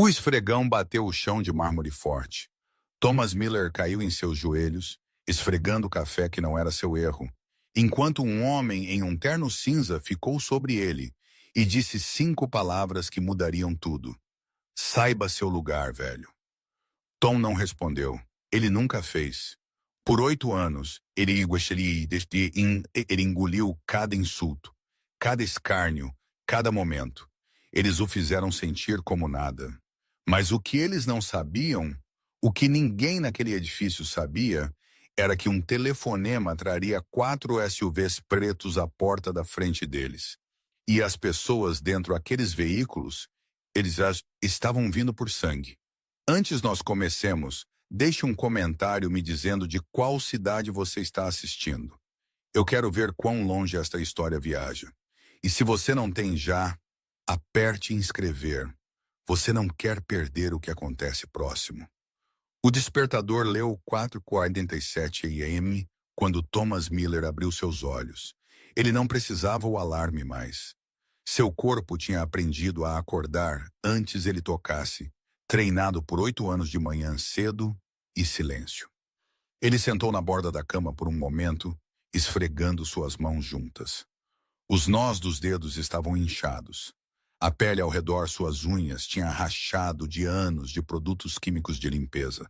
O esfregão bateu o chão de mármore forte. Thomas Miller caiu em seus joelhos, esfregando o café que não era seu erro, enquanto um homem em um terno cinza ficou sobre ele e disse 5 palavras que mudariam tudo. Saiba seu lugar, velho. Tom não respondeu. Ele nunca fez. Por 8 anos, ele engoliu cada insulto, cada escárnio, cada momento. Eles o fizeram sentir como nada. Mas o que eles não sabiam, o que ninguém naquele edifício sabia, era que um telefonema traria 4 SUVs pretos à porta da frente deles. E as pessoas dentro daqueles veículos, eles já estavam vindo por sangue. Antes nós comecemos, deixe um comentário me dizendo de qual cidade você está assistindo. Eu quero ver quão longe esta história viaja. E se você não tem já, aperte inscrever. Você não quer perder o que acontece próximo. O despertador leu 4h47 AM quando Thomas Miller abriu seus olhos. Ele não precisava o alarme mais. Seu corpo tinha aprendido a acordar antes ele tocasse, treinado por 8 anos de manhã cedo e silêncio. Ele sentou na borda da cama por um momento, esfregando suas mãos juntas. Os nós dos dedos estavam inchados. A pele ao redor suas unhas tinha rachado de anos de produtos químicos de limpeza.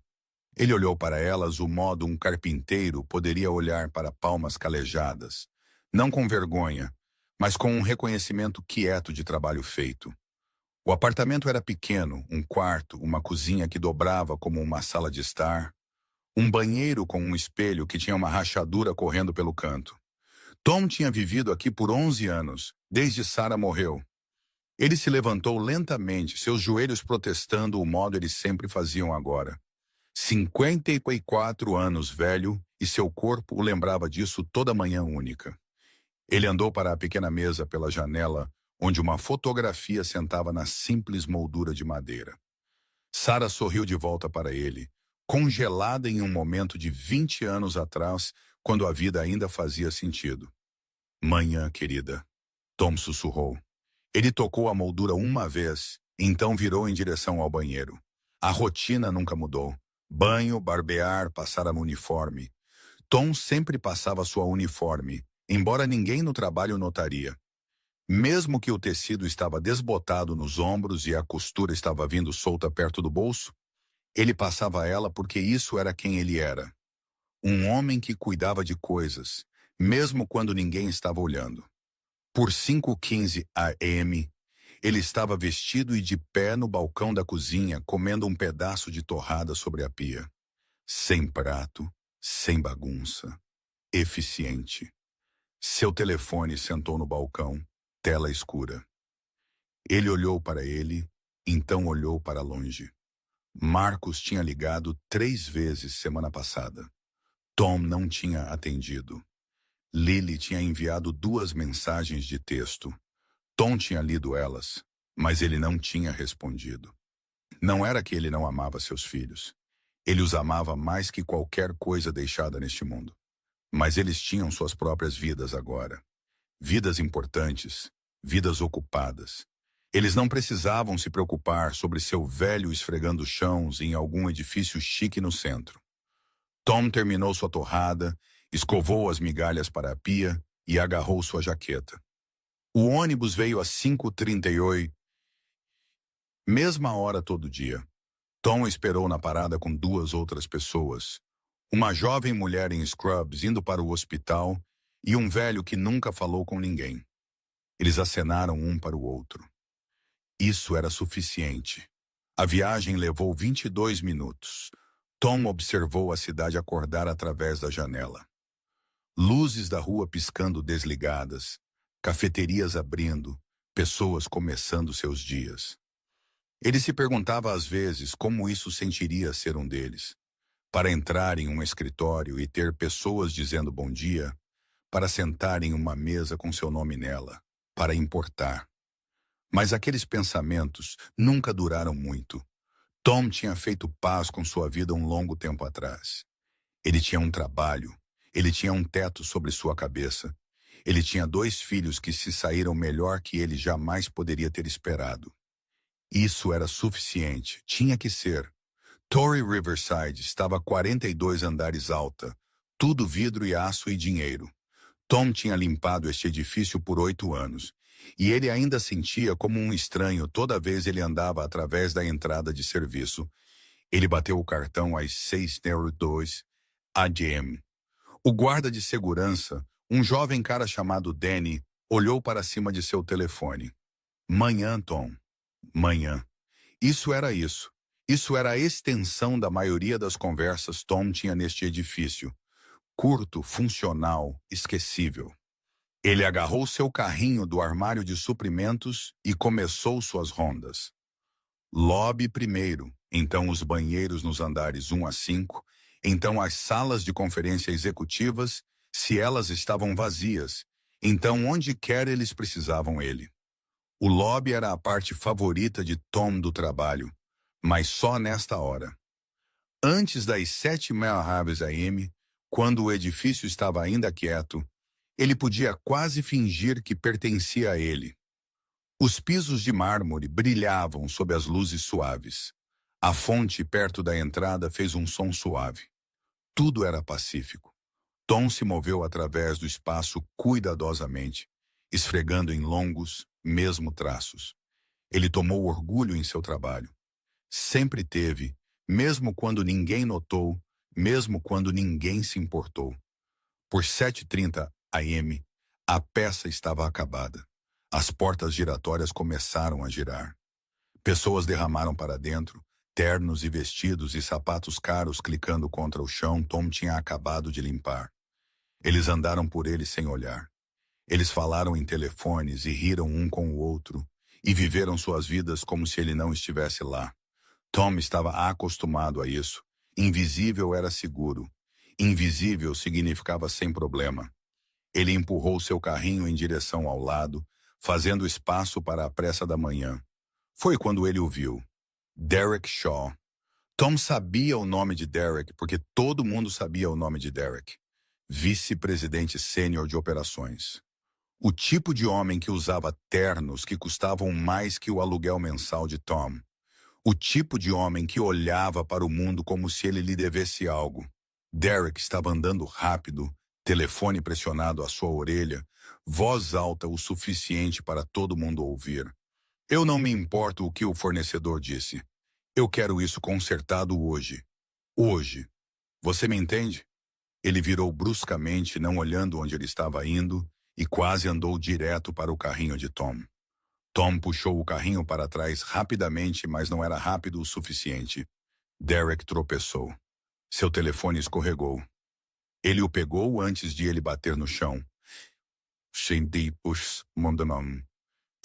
Ele olhou para elas o modo um carpinteiro poderia olhar para palmas calejadas, não com vergonha, mas com um reconhecimento quieto de trabalho feito. O apartamento era pequeno, um quarto, uma cozinha que dobrava como uma sala de estar, um banheiro com um espelho que tinha uma rachadura correndo pelo canto. Tom tinha vivido aqui por 11 anos, desde Sarah morreu. Ele se levantou lentamente, seus joelhos protestando o modo eles sempre faziam agora. 54 anos velho, e seu corpo o lembrava disso toda manhã única. Ele andou para a pequena mesa pela janela, onde uma fotografia sentava na simples moldura de madeira. Sarah sorriu de volta para ele, congelada em um momento de 20 anos atrás, quando a vida ainda fazia sentido. Manhã, querida, Tom sussurrou. Ele tocou a moldura uma vez, então virou em direção ao banheiro. A rotina nunca mudou. Banho, barbear, passar a uniforme. Tom sempre passava sua uniforme, embora ninguém no trabalho notaria. Mesmo que o tecido estava desbotado nos ombros e a costura estava vindo solta perto do bolso, ele passava ela porque isso era quem ele era. Um homem que cuidava de coisas, mesmo quando ninguém estava olhando. Por 5h15 AM, ele estava vestido e de pé no balcão da cozinha, comendo um pedaço de torrada sobre a pia. Sem prato, sem bagunça. Eficiente. Seu telefone sentou no balcão, tela escura. Ele olhou para ele, então olhou para longe. Marcos tinha ligado 3 vezes semana passada. Tom não tinha atendido. Lily tinha enviado 2 mensagens de texto. Tom tinha lido elas, mas ele não tinha respondido. Não era que ele não amava seus filhos. Ele os amava mais que qualquer coisa deixada neste mundo. Mas eles tinham suas próprias vidas agora. Vidas importantes, vidas ocupadas. Eles não precisavam se preocupar sobre seu velho esfregando chãos em algum edifício chique no centro. Tom terminou sua torrada, escovou as migalhas para a pia e agarrou sua jaqueta. O ônibus veio às 5h38, mesma hora todo dia. Tom esperou na parada com 2 outras pessoas. Uma jovem mulher em scrubs indo para o hospital e um velho que nunca falou com ninguém. Eles acenaram um para o outro. Isso era suficiente. A viagem levou 22 minutos. Tom observou a cidade acordar através da janela. Luzes da rua piscando desligadas, cafeterias abrindo, pessoas começando seus dias. Ele se perguntava às vezes como isso sentiria ser um deles. Para entrar em um escritório e ter pessoas dizendo bom dia, para sentar em uma mesa com seu nome nela, para importar. Mas aqueles pensamentos nunca duraram muito. Tom tinha feito paz com sua vida um longo tempo atrás. Ele tinha um trabalho, ele tinha um teto sobre sua cabeça. Ele tinha 2 filhos que se saíram melhor que ele jamais poderia ter esperado. Isso era suficiente. Tinha que ser. Torrey Riverside estava 42 andares alta. Tudo vidro e aço e dinheiro. Tom tinha limpado este edifício por 8 anos. E ele ainda sentia como um estranho toda vez ele andava através da entrada de serviço. Ele bateu o cartão às 6:02 ADM. O guarda de segurança, um jovem cara chamado Danny, olhou para cima de seu telefone. Manhã, Tom. Manhã. Isso era isso. Isso era a extensão da maioria das conversas Tom tinha neste edifício. Curto, funcional, esquecível. Ele agarrou seu carrinho do armário de suprimentos e começou suas rondas. Lobby primeiro, então os banheiros nos andares 1 a 5, então as salas de conferência executivas, se elas estavam vazias, então onde quer eles precisavam ele. O lobby era a parte favorita de Tom do trabalho, mas só nesta hora. Antes das 7:30 AM, quando o edifício estava ainda quieto, ele podia quase fingir que pertencia a ele. Os pisos de mármore brilhavam sob as luzes suaves. A fonte perto da entrada fez um som suave. Tudo era pacífico. Tom se moveu através do espaço cuidadosamente, esfregando em longos, mesmo traços. Ele tomou orgulho em seu trabalho. Sempre teve, mesmo quando ninguém notou, mesmo quando ninguém se importou. Por 7:30 AM, a peça estava acabada. As portas giratórias começaram a girar. Pessoas derramaram para dentro, ternos e vestidos e sapatos caros clicando contra o chão Tom tinha acabado de limpar. Eles andaram por ele sem olhar. Eles falaram em telefones e riram um com o outro, e viveram suas vidas como se ele não estivesse lá. Tom estava acostumado a isso. Invisível era seguro. Invisível significava sem problema. Ele empurrou seu carrinho em direção ao lado, fazendo espaço para a pressa da manhã. Foi quando ele o viu. Derek Shaw. Tom sabia o nome de Derek porque todo mundo sabia o nome de Derek. Vice-presidente sênior de operações. O tipo de homem que usava ternos que custavam mais que o aluguel mensal de Tom. O tipo de homem que olhava para o mundo como se ele lhe devesse algo. Derek estava andando rápido, telefone pressionado à sua orelha, voz alta o suficiente para todo mundo ouvir. Eu não me importo o que o fornecedor disse. Eu quero isso consertado hoje. Hoje. Você me entende? Ele virou bruscamente, não olhando onde ele estava indo, e quase andou direto para o carrinho de Tom. Tom puxou o carrinho para trás rapidamente, mas não era rápido o suficiente. Derek tropeçou. Seu telefone escorregou. Ele o pegou antes de ele bater no chão.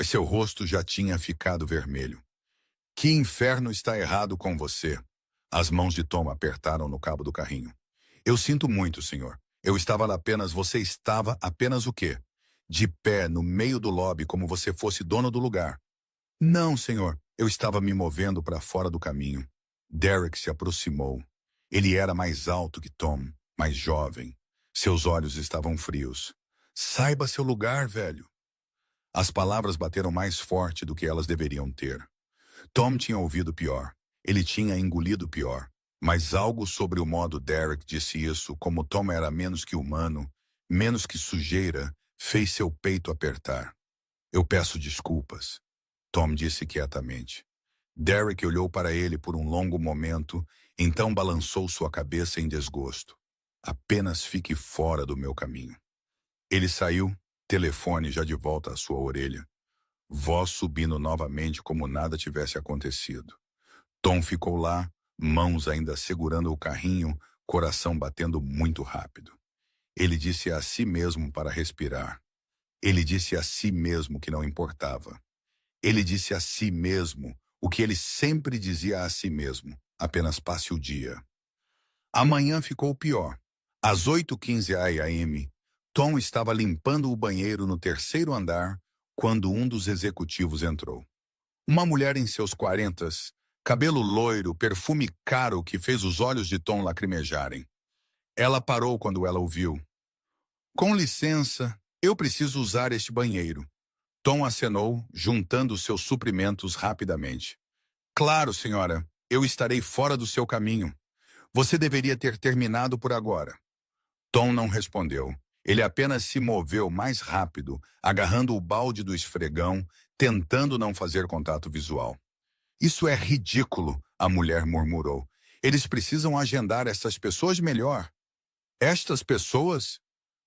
Seu rosto já tinha ficado vermelho. Que inferno está errado com você? As mãos de Tom apertaram no cabo do carrinho. Eu sinto muito, senhor. Eu estava lá apenas... Você estava apenas o quê? De pé no meio do lobby como você fosse dono do lugar. Não, senhor. Eu estava me movendo para fora do caminho. Derek se aproximou. Ele era mais alto que Tom, mais jovem. Seus olhos estavam frios. Saiba seu lugar, velho. As palavras bateram mais forte do que elas deveriam ter. Tom tinha ouvido pior. Ele tinha engolido pior. Mas algo sobre o modo Derek disse isso, como Tom era menos que humano, menos que sujeira, fez seu peito apertar. Eu peço desculpas, Tom disse quietamente. Derek olhou para ele por um longo momento, então balançou sua cabeça em desgosto. Apenas fique fora do meu caminho. Ele saiu, telefone já de volta à sua orelha. Voz subindo novamente como nada tivesse acontecido. Tom ficou lá, mãos ainda segurando o carrinho, coração batendo muito rápido. Ele disse a si mesmo para respirar. Ele disse a si mesmo que não importava. Ele disse a si mesmo o que ele sempre dizia a si mesmo: apenas passe o dia. Amanhã ficou pior. Às 8:15 AM, Tom estava limpando o banheiro no terceiro andar quando um dos executivos entrou. Uma mulher em seus 40s, cabelo loiro, perfume caro que fez os olhos de Tom lacrimejarem. Ela parou quando ela o viu. Com licença, eu preciso usar este banheiro. Tom acenou, juntando seus suprimentos rapidamente. Claro, senhora, eu estarei fora do seu caminho. Você deveria ter terminado por agora. Tom não respondeu. Ele apenas se moveu mais rápido, agarrando o balde do esfregão, tentando não fazer contato visual. Isso é ridículo, a mulher murmurou. Eles precisam agendar essas pessoas melhor. Estas pessoas?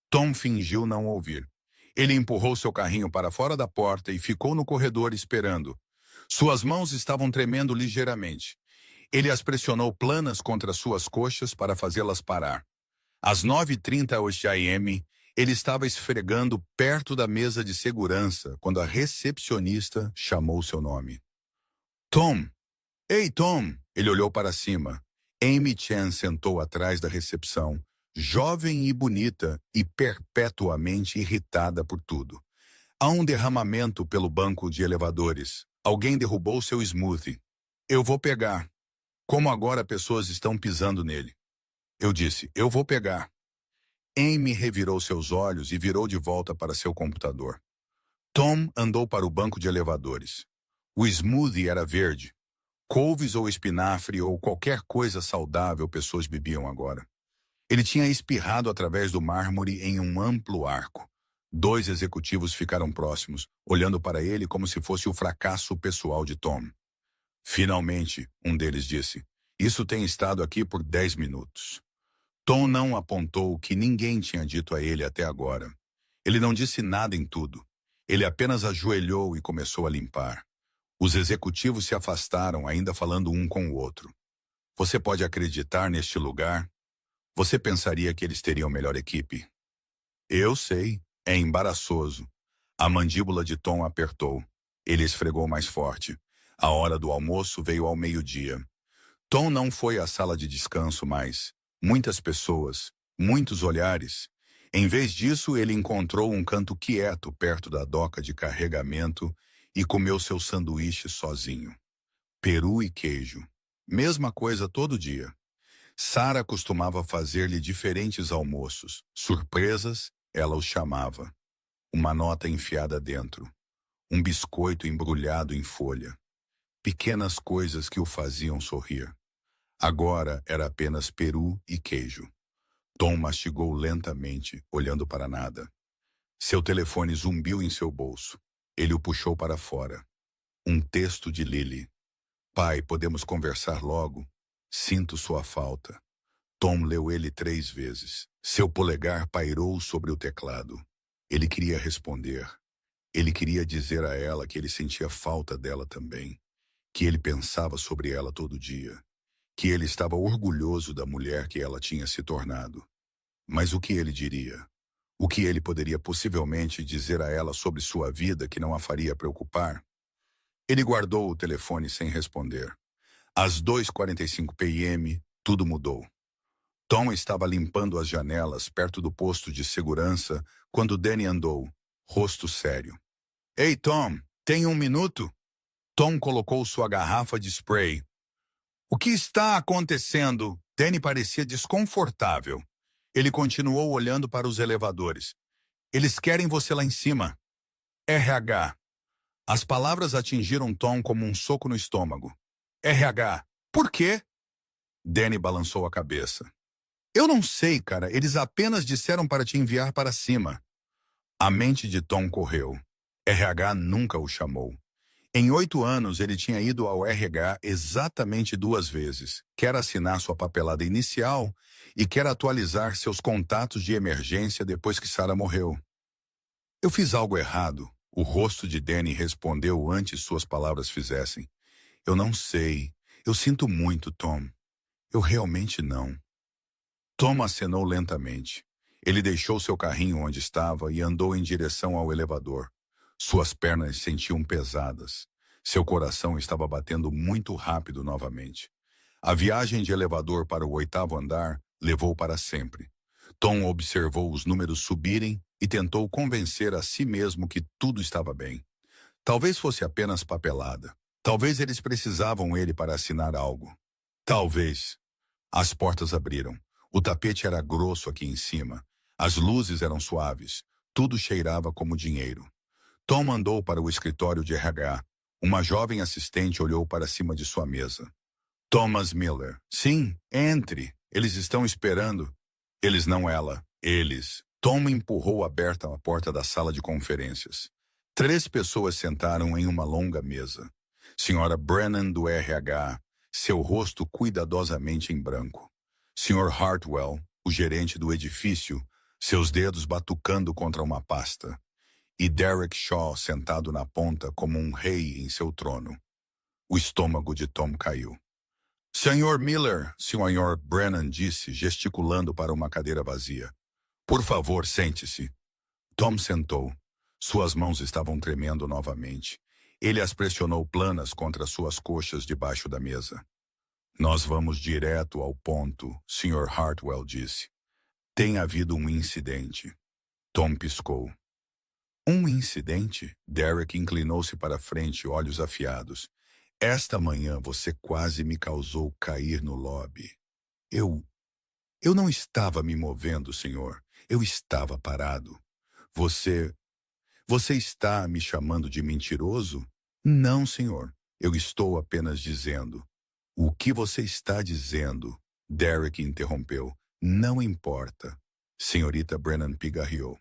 Tom fingiu não ouvir. Ele empurrou seu carrinho para fora da porta e ficou no corredor esperando. Suas mãos estavam tremendo ligeiramente. Ele as pressionou planas contra suas coxas para fazê-las parar. Às 9h30 AM, ele estava esfregando perto da mesa de segurança quando a recepcionista chamou seu nome. Tom! Ei, Tom! Ele olhou para cima. Amy Chan sentou atrás da recepção, jovem e bonita e perpetuamente irritada por tudo. Há um derramamento pelo banco de elevadores. Alguém derrubou seu smoothie. Eu vou pegar. Como agora pessoas estão pisando nele? Eu disse, eu vou pegar. Amy revirou seus olhos e virou de volta para seu computador. Tom andou para o banco de elevadores. O smoothie era verde. Couves ou espinafre ou qualquer coisa saudável pessoas bebiam agora. Ele tinha espirrado através do mármore em um amplo arco. 2 executivos ficaram próximos, olhando para ele como se fosse o fracasso pessoal de Tom. Finalmente, um deles disse, isso tem estado aqui por 10 minutos. Tom não apontou o que ninguém tinha dito a ele até agora. Ele não disse nada em tudo. Ele apenas ajoelhou e começou a limpar. Os executivos se afastaram, ainda falando um com o outro. Você pode acreditar neste lugar? Você pensaria que eles teriam melhor equipe? Eu sei, é embaraçoso. A mandíbula de Tom apertou. Ele esfregou mais forte. A hora do almoço veio ao meio-dia. Tom não foi à sala de descanso mais. Muitas pessoas, muitos olhares. Em vez disso, ele encontrou um canto quieto perto da doca de carregamento e comeu seu sanduíche sozinho. Peru e queijo. Mesma coisa todo dia. Sarah costumava fazer-lhe diferentes almoços. Surpresas, ela os chamava. Uma nota enfiada dentro. Um biscoito embrulhado em folha. Pequenas coisas que o faziam sorrir. Agora era apenas peru e queijo. Tom mastigou lentamente, olhando para nada. Seu telefone zumbiu em seu bolso. Ele o puxou para fora. Um texto de Lily. Pai, podemos conversar logo? Sinto sua falta. Tom leu ele 3 vezes. Seu polegar pairou sobre o teclado. Ele queria responder. Ele queria dizer a ela que ele sentia falta dela também. Que ele pensava sobre ela todo dia. Que ele estava orgulhoso da mulher que ela tinha se tornado. Mas o que ele diria? O que ele poderia possivelmente dizer a ela sobre sua vida que não a faria preocupar? Ele guardou o telefone sem responder. Às 2h45 PM, tudo mudou. Tom estava limpando as janelas perto do posto de segurança quando Danny andou, rosto sério. Ei, Tom, tem um minuto? Tom colocou sua garrafa de spray. O que está acontecendo? Danny parecia desconfortável. Ele continuou olhando para os elevadores. Eles querem você lá em cima. RH. As palavras atingiram Tom como um soco no estômago. RH. Por quê? Danny balançou a cabeça. Eu não sei, cara. Eles apenas disseram para te enviar para cima. A mente de Tom correu. RH nunca o chamou. Em 8 anos, ele tinha ido ao RH exatamente 2 vezes. Quer assinar sua papelada inicial e quer atualizar seus contatos de emergência depois que Sarah morreu. Eu fiz algo errado. O rosto de Danny respondeu antes suas palavras fizessem. Eu não sei. Eu sinto muito, Tom. Eu realmente não. Tom acenou lentamente. Ele deixou seu carrinho onde estava e andou em direção ao elevador. Suas pernas sentiam pesadas. Seu coração estava batendo muito rápido novamente. A viagem de elevador para o 8º andar levou para sempre. Tom observou os números subirem e tentou convencer a si mesmo que tudo estava bem. Talvez fosse apenas papelada. Talvez eles precisavam ele para assinar algo. Talvez. As portas abriram. O tapete era grosso aqui em cima. As luzes eram suaves. Tudo cheirava como dinheiro. Tom andou para o escritório de RH. Uma jovem assistente olhou para cima de sua mesa. Thomas Miller. Sim, entre. Eles estão esperando. Eles não ela. Eles. Tom empurrou aberta a porta da sala de conferências. 3 pessoas sentaram em uma longa mesa. Senhora Brennan do RH, seu rosto cuidadosamente em branco. Sr. Hartwell, o gerente do edifício, seus dedos batucando contra uma pasta. E Derek Shaw sentado na ponta como um rei em seu trono. O estômago de Tom caiu. Sr. Miller, Sr. Brennan disse, gesticulando para uma cadeira vazia. Por favor, sente-se. Tom sentou. Suas mãos estavam tremendo novamente. Ele as pressionou planas contra suas coxas debaixo da mesa. Nós vamos direto ao ponto, Sr. Hartwell disse. Tem havido um incidente. Tom piscou. Um incidente? Derek inclinou-se para frente, olhos afiados. Esta manhã você quase me causou cair no lobby. Eu não estava me movendo, senhor. Eu estava parado. Você está me chamando de mentiroso? Não, senhor. Eu estou apenas dizendo. O que você está dizendo? Derek interrompeu. Não importa. Senhorita Brennan pigarreou.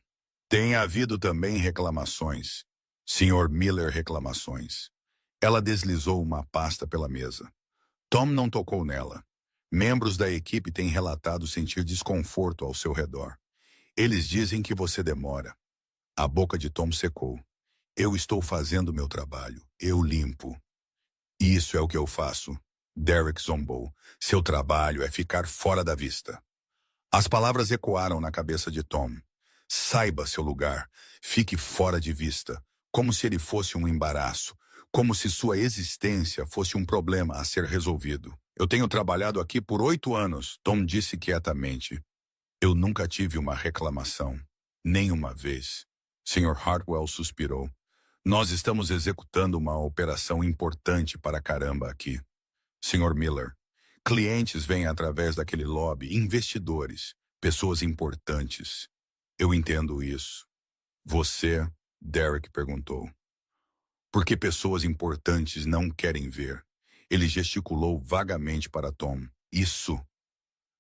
Tem havido também reclamações. Sr. Miller reclamações. Ela deslizou uma pasta pela mesa. Tom não tocou nela. Membros da equipe têm relatado sentir desconforto ao seu redor. Eles dizem que você demora. A boca de Tom secou. Eu estou fazendo meu trabalho. Eu limpo. Isso é o que eu faço. Derek zombou. Seu trabalho é ficar fora da vista. As palavras ecoaram na cabeça de Tom. Saiba seu lugar. Fique fora de vista. Como se ele fosse um embaraço. Como se sua existência fosse um problema a ser resolvido. Eu tenho trabalhado aqui por 8 anos, Tom disse quietamente. Eu nunca tive uma reclamação. Nem uma vez. Sr. Hartwell suspirou. Nós estamos executando uma operação importante para caramba aqui. Sr. Miller, clientes vêm através daquele lobby, investidores, pessoas importantes. Eu entendo isso. Você, Derek perguntou. Por que pessoas importantes não querem ver? Ele gesticulou vagamente para Tom. Isso.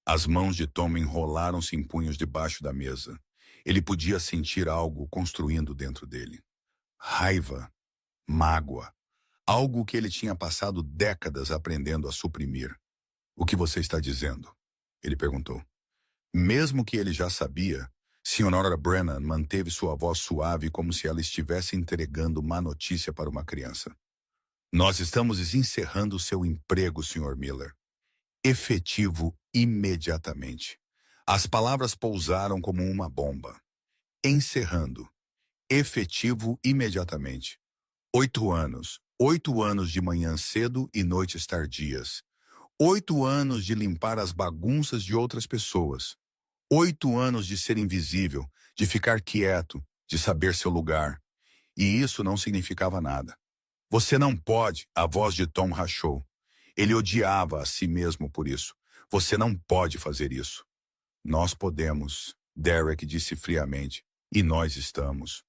As mãos de Tom enrolaram-se em punhos debaixo da mesa. Ele podia sentir algo construindo dentro dele. Raiva. Mágoa. Algo que ele tinha passado décadas aprendendo a suprimir. O que você está dizendo? Ele perguntou. Mesmo que ele já sabia, Sra. Brennan manteve sua voz suave como se ela estivesse entregando má notícia para uma criança. Nós estamos encerrando seu emprego, Sr. Miller. Efetivo imediatamente. As palavras pousaram como uma bomba. Encerrando. Efetivo imediatamente. 8 anos. 8 anos de manhã cedo e noites tardias. 8 anos de limpar as bagunças de outras pessoas. 8 anos de ser invisível, de ficar quieto, de saber seu lugar. E isso não significava nada. Você não pode, a voz de Tom rachou. Ele odiava a si mesmo por isso. Você não pode fazer isso. Nós podemos, Derek disse friamente. E nós estamos.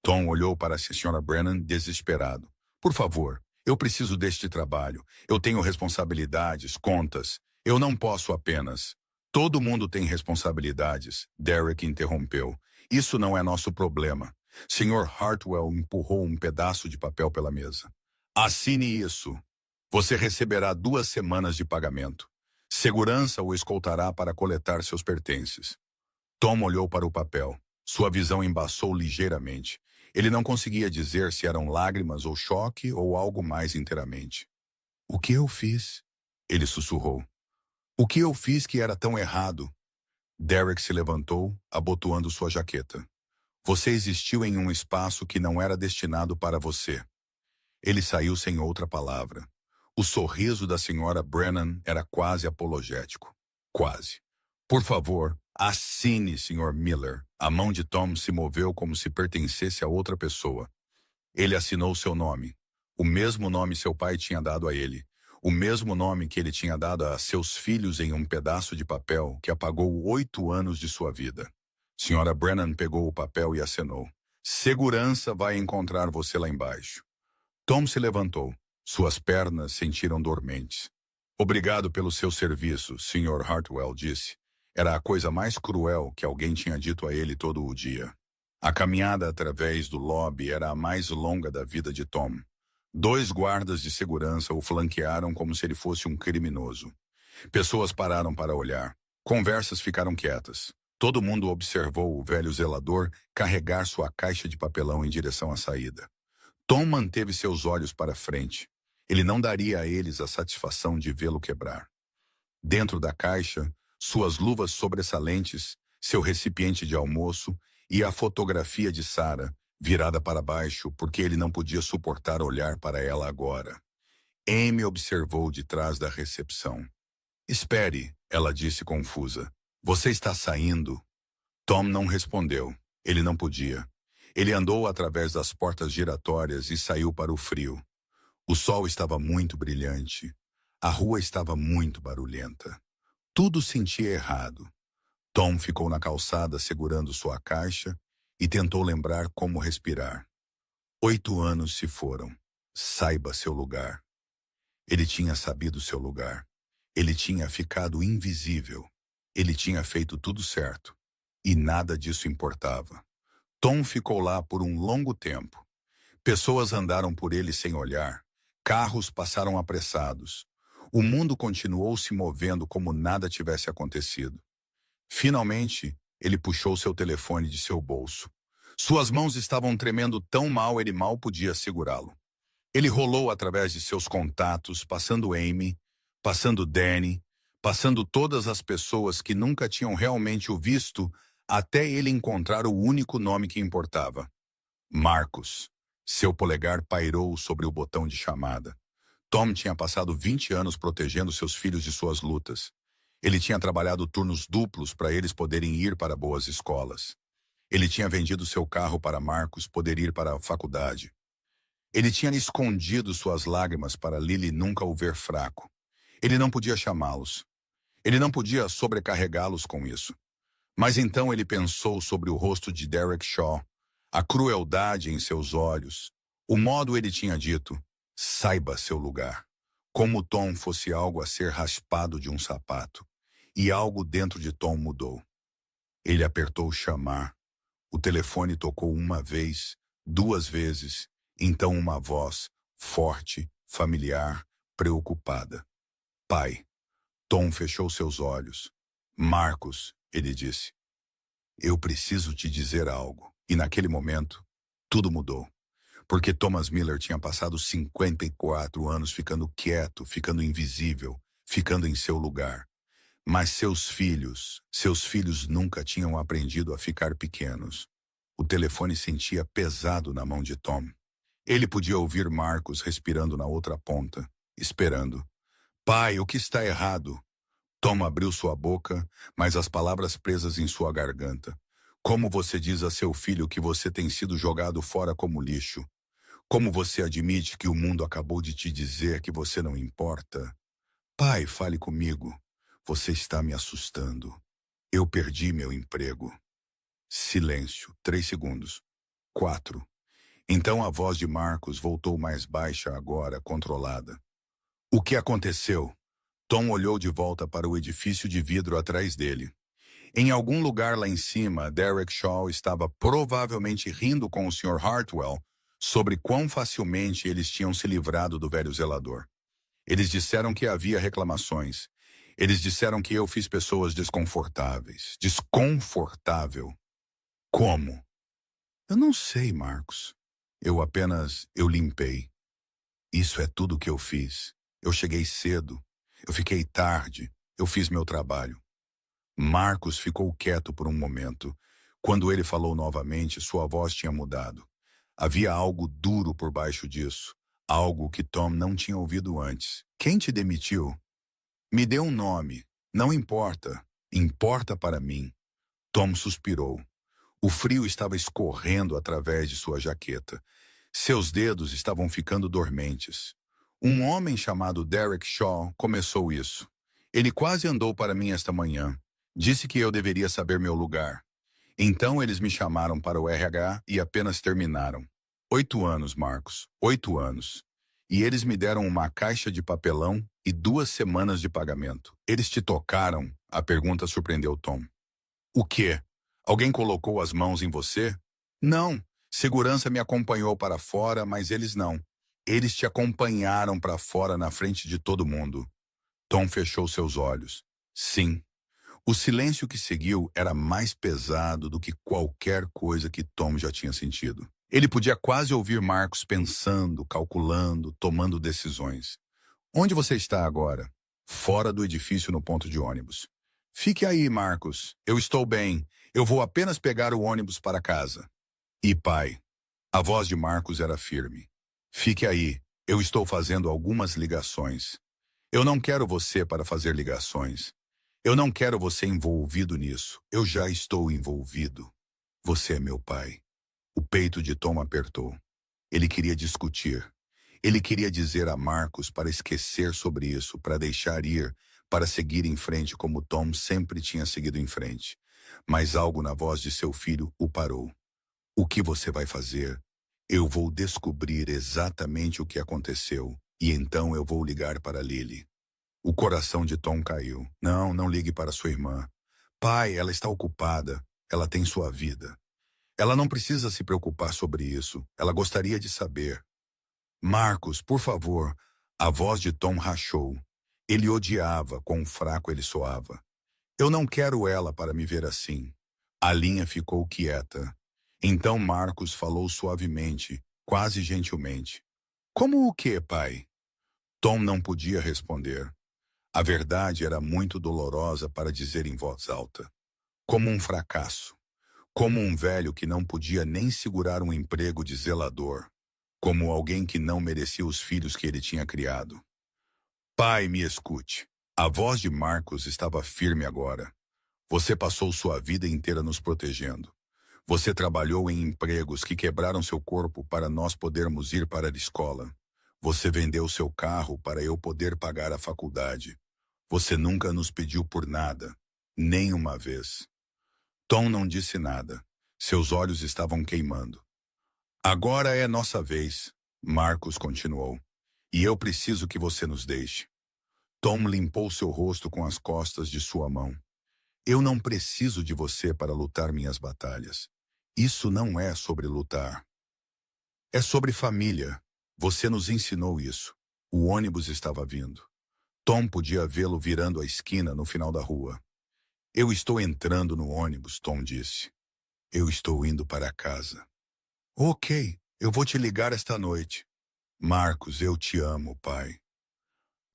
Tom olhou para a Sra. Brennan desesperado. Por favor, eu preciso deste trabalho. Eu tenho responsabilidades, contas. Eu não posso apenas... Todo mundo tem responsabilidades, Derek interrompeu. Isso não é nosso problema. Sr. Hartwell empurrou um pedaço de papel pela mesa. Assine isso. Você receberá 2 semanas de pagamento. Segurança o escoltará para coletar seus pertences. Tom olhou para o papel. Sua visão embaçou ligeiramente. Ele não conseguia dizer se eram lágrimas ou choque ou algo mais inteiramente. O que eu fiz? Ele sussurrou. O que eu fiz que era tão errado? Derek se levantou, abotoando sua jaqueta. Você existiu em um espaço que não era destinado para você. Ele saiu sem outra palavra. O sorriso da Sra. Brennan era quase apologético. Quase. Por favor, assine, Sr. Miller. A mão de Tom se moveu como se pertencesse a outra pessoa. Ele assinou seu nome. O mesmo nome seu pai tinha dado a ele. O mesmo nome que ele tinha dado a seus filhos em um pedaço de papel que apagou 8 anos de sua vida. Sra. Brennan pegou o papel e acenou. Segurança vai encontrar você lá embaixo. Tom se levantou. Suas pernas sentiram dormentes. Obrigado pelo seu serviço, Sr. Hartwell disse. Era a coisa mais cruel que alguém tinha dito a ele todo o dia. A caminhada através do lobby era a mais longa da vida de Tom. 2 guardas de segurança o flanquearam como se ele fosse um criminoso. Pessoas pararam para olhar. Conversas ficaram quietas. Todo mundo observou o velho zelador carregar sua caixa de papelão em direção à saída. Tom manteve seus olhos para frente. Ele não daria a eles a satisfação de vê-lo quebrar. Dentro da caixa, suas luvas sobressalentes, seu recipiente de almoço e a fotografia de Sarah, virada para baixo porque ele não podia suportar olhar para ela agora. Amy observou de trás da recepção. Espere, ela disse confusa. Você está saindo? Tom não respondeu. Ele não podia. Ele andou através das portas giratórias e saiu para o frio. O sol estava muito brilhante. A rua estava muito barulhenta. Tudo sentia errado. Tom ficou na calçada segurando sua caixa e tentou lembrar como respirar. 8 anos se foram. Saiba seu lugar. Ele tinha sabido seu lugar. Ele tinha ficado invisível. Ele tinha feito tudo certo. E nada disso importava. Tom ficou lá por um longo tempo. Pessoas andaram por ele sem olhar. Carros passaram apressados. O mundo continuou se movendo como nada tivesse acontecido. Finalmente, ele puxou seu telefone de seu bolso. Suas mãos estavam tremendo tão mal ele mal podia segurá-lo. Ele rolou através de seus contatos, passando Amy, passando Danny, passando todas as pessoas que nunca tinham realmente o visto, até ele encontrar o único nome que importava. Marcos. Seu polegar pairou sobre o botão de chamada. Tom tinha passado 20 anos protegendo seus filhos de suas lutas. Ele tinha trabalhado turnos duplos para eles poderem ir para boas escolas. Ele tinha vendido seu carro para Marcos poder ir para a faculdade. Ele tinha escondido suas lágrimas para Lily nunca o ver fraco. Ele não podia chamá-los. Ele não podia sobrecarregá-los com isso. Mas então ele pensou sobre o rosto de Derek Shaw, a crueldade em seus olhos, o modo ele tinha dito, saiba seu lugar, como Tom fosse algo a ser raspado de um sapato. E algo dentro de Tom mudou. Ele apertou chamar. O telefone tocou uma vez, 2 vezes, então uma voz, forte, familiar, preocupada. Pai. Tom fechou seus olhos. Marcos, ele disse. Eu preciso te dizer algo. E naquele momento, tudo mudou. Porque Thomas Miller tinha passado 54 anos ficando quieto, ficando invisível, ficando em seu lugar. Mas seus filhos nunca tinham aprendido a ficar pequenos. O telefone sentia pesado na mão de Tom. Ele podia ouvir Marcos respirando na outra ponta, esperando. Pai, o que está errado? Tom abriu sua boca, mas as palavras presas em sua garganta. Como você diz a seu filho que você tem sido jogado fora como lixo? Como você admite que o mundo acabou de te dizer que você não importa? Pai, fale comigo. Você está me assustando. Eu perdi meu emprego. Silêncio. 3 segundos. 4. Então a voz de Marcos voltou mais baixa agora, controlada. O que aconteceu? Tom olhou de volta para o edifício de vidro atrás dele. Em algum lugar lá em cima, Derek Shaw estava provavelmente rindo com o Sr. Hartwell sobre quão facilmente eles tinham se livrado do velho zelador. Eles disseram que havia reclamações. Eles disseram que eu fiz pessoas desconfortáveis. Desconfortável. Como? Eu não sei, Marcos. Eu limpei. Isso é tudo que eu fiz. Eu cheguei cedo. Eu fiquei tarde. Eu fiz meu trabalho. Marcos ficou quieto por um momento. Quando ele falou novamente, sua voz tinha mudado. Havia algo duro por baixo disso. Algo que Tom não tinha ouvido antes. Quem te demitiu? Me dê um nome. Não importa. Importa para mim. Tom suspirou. O frio estava escorrendo através de sua jaqueta. Seus dedos estavam ficando dormentes. Um homem chamado Derek Shaw começou isso. Ele quase andou para mim esta manhã. Disse que eu deveria saber meu lugar. Então eles me chamaram para o RH e apenas terminaram. 8 anos, Marcos, 8 anos. E eles me deram uma caixa de papelão e 2 semanas de pagamento. Eles te tocaram? A pergunta surpreendeu Tom. O quê? Alguém colocou as mãos em você? Não. Segurança me acompanhou para fora, mas eles não. Eles te acompanharam para fora na frente de todo mundo. Tom fechou seus olhos. Sim. O silêncio que seguiu era mais pesado do que qualquer coisa que Tom já tinha sentido. Ele podia quase ouvir Marcos pensando, calculando, tomando decisões. Onde você está agora? Fora do edifício no ponto de ônibus. Fique aí, Marcos. Eu estou bem. Eu vou apenas pegar o ônibus para casa. E pai? A voz de Marcos era firme. Fique aí. Eu estou fazendo algumas ligações. Eu não quero você para fazer ligações. Eu não quero você envolvido nisso. Eu já estou envolvido. Você é meu pai. O peito de Tom apertou. Ele queria discutir. Ele queria dizer a Marcos para esquecer sobre isso, para deixar ir, para seguir em frente como Tom sempre tinha seguido em frente. Mas algo na voz de seu filho o parou. O que você vai fazer? Eu vou descobrir exatamente o que aconteceu, e então eu vou ligar para Lily. O coração de Tom caiu. Não, não ligue para sua irmã. Pai, ela está ocupada. Ela tem sua vida. Ela não precisa se preocupar sobre isso. Ela gostaria de saber. Marcos, por favor. A voz de Tom rachou. Ele odiava quão fraco ele soava. Eu não quero ela para me ver assim. A linha ficou quieta. Então Marcos falou suavemente, quase gentilmente. Como o quê, pai? Tom não podia responder. A verdade era muito dolorosa para dizer em voz alta. Como um fracasso. Como um velho que não podia nem segurar um emprego de zelador. Como alguém que não merecia os filhos que ele tinha criado. Pai, me escute. A voz de Marcos estava firme agora. Você passou sua vida inteira nos protegendo. Você trabalhou em empregos que quebraram seu corpo para nós podermos ir para a escola. Você vendeu seu carro para eu poder pagar a faculdade. Você nunca nos pediu por nada, nem uma vez. Tom não disse nada. Seus olhos estavam queimando. Agora é nossa vez, Marcos continuou. E eu preciso que você nos deixe. Tom limpou seu rosto com as costas de sua mão. Eu não preciso de você para lutar minhas batalhas. Isso não é sobre lutar. É sobre família. Você nos ensinou isso. O ônibus estava vindo. Tom podia vê-lo virando a esquina no final da rua. Eu estou entrando no ônibus, Tom disse. Eu estou indo para casa. Ok, eu vou te ligar esta noite. Marcos, eu te amo, pai.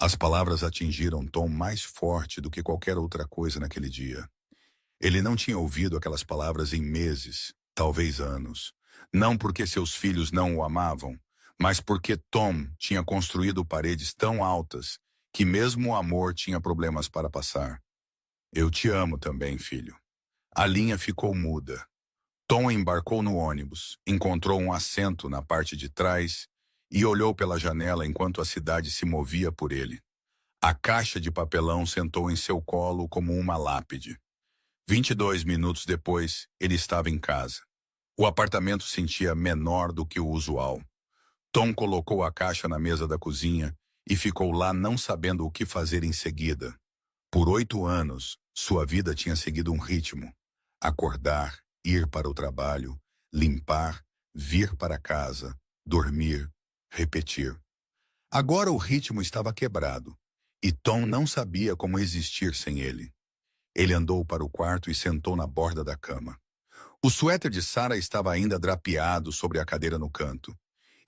As palavras atingiram Tom mais forte do que qualquer outra coisa naquele dia. Ele não tinha ouvido aquelas palavras em meses, talvez anos. Não porque seus filhos não o amavam, mas porque Tom tinha construído paredes tão altas que mesmo o amor tinha problemas para passar. Eu te amo também, filho. A linha ficou muda. Tom embarcou no ônibus, encontrou um assento na parte de trás e olhou pela janela enquanto a cidade se movia por ele. A caixa de papelão sentou em seu colo como uma lápide. 22 minutos depois, ele estava em casa. O apartamento sentia menor do que o usual. Tom colocou a caixa na mesa da cozinha e ficou lá não sabendo o que fazer em seguida. Por 8 anos, sua vida tinha seguido um ritmo. Acordar, ir para o trabalho, limpar, vir para casa, dormir, repetir. Agora o ritmo estava quebrado, e Tom não sabia como existir sem ele. Ele andou para o quarto e sentou na borda da cama. O suéter de Sarah estava ainda drapeado sobre a cadeira no canto.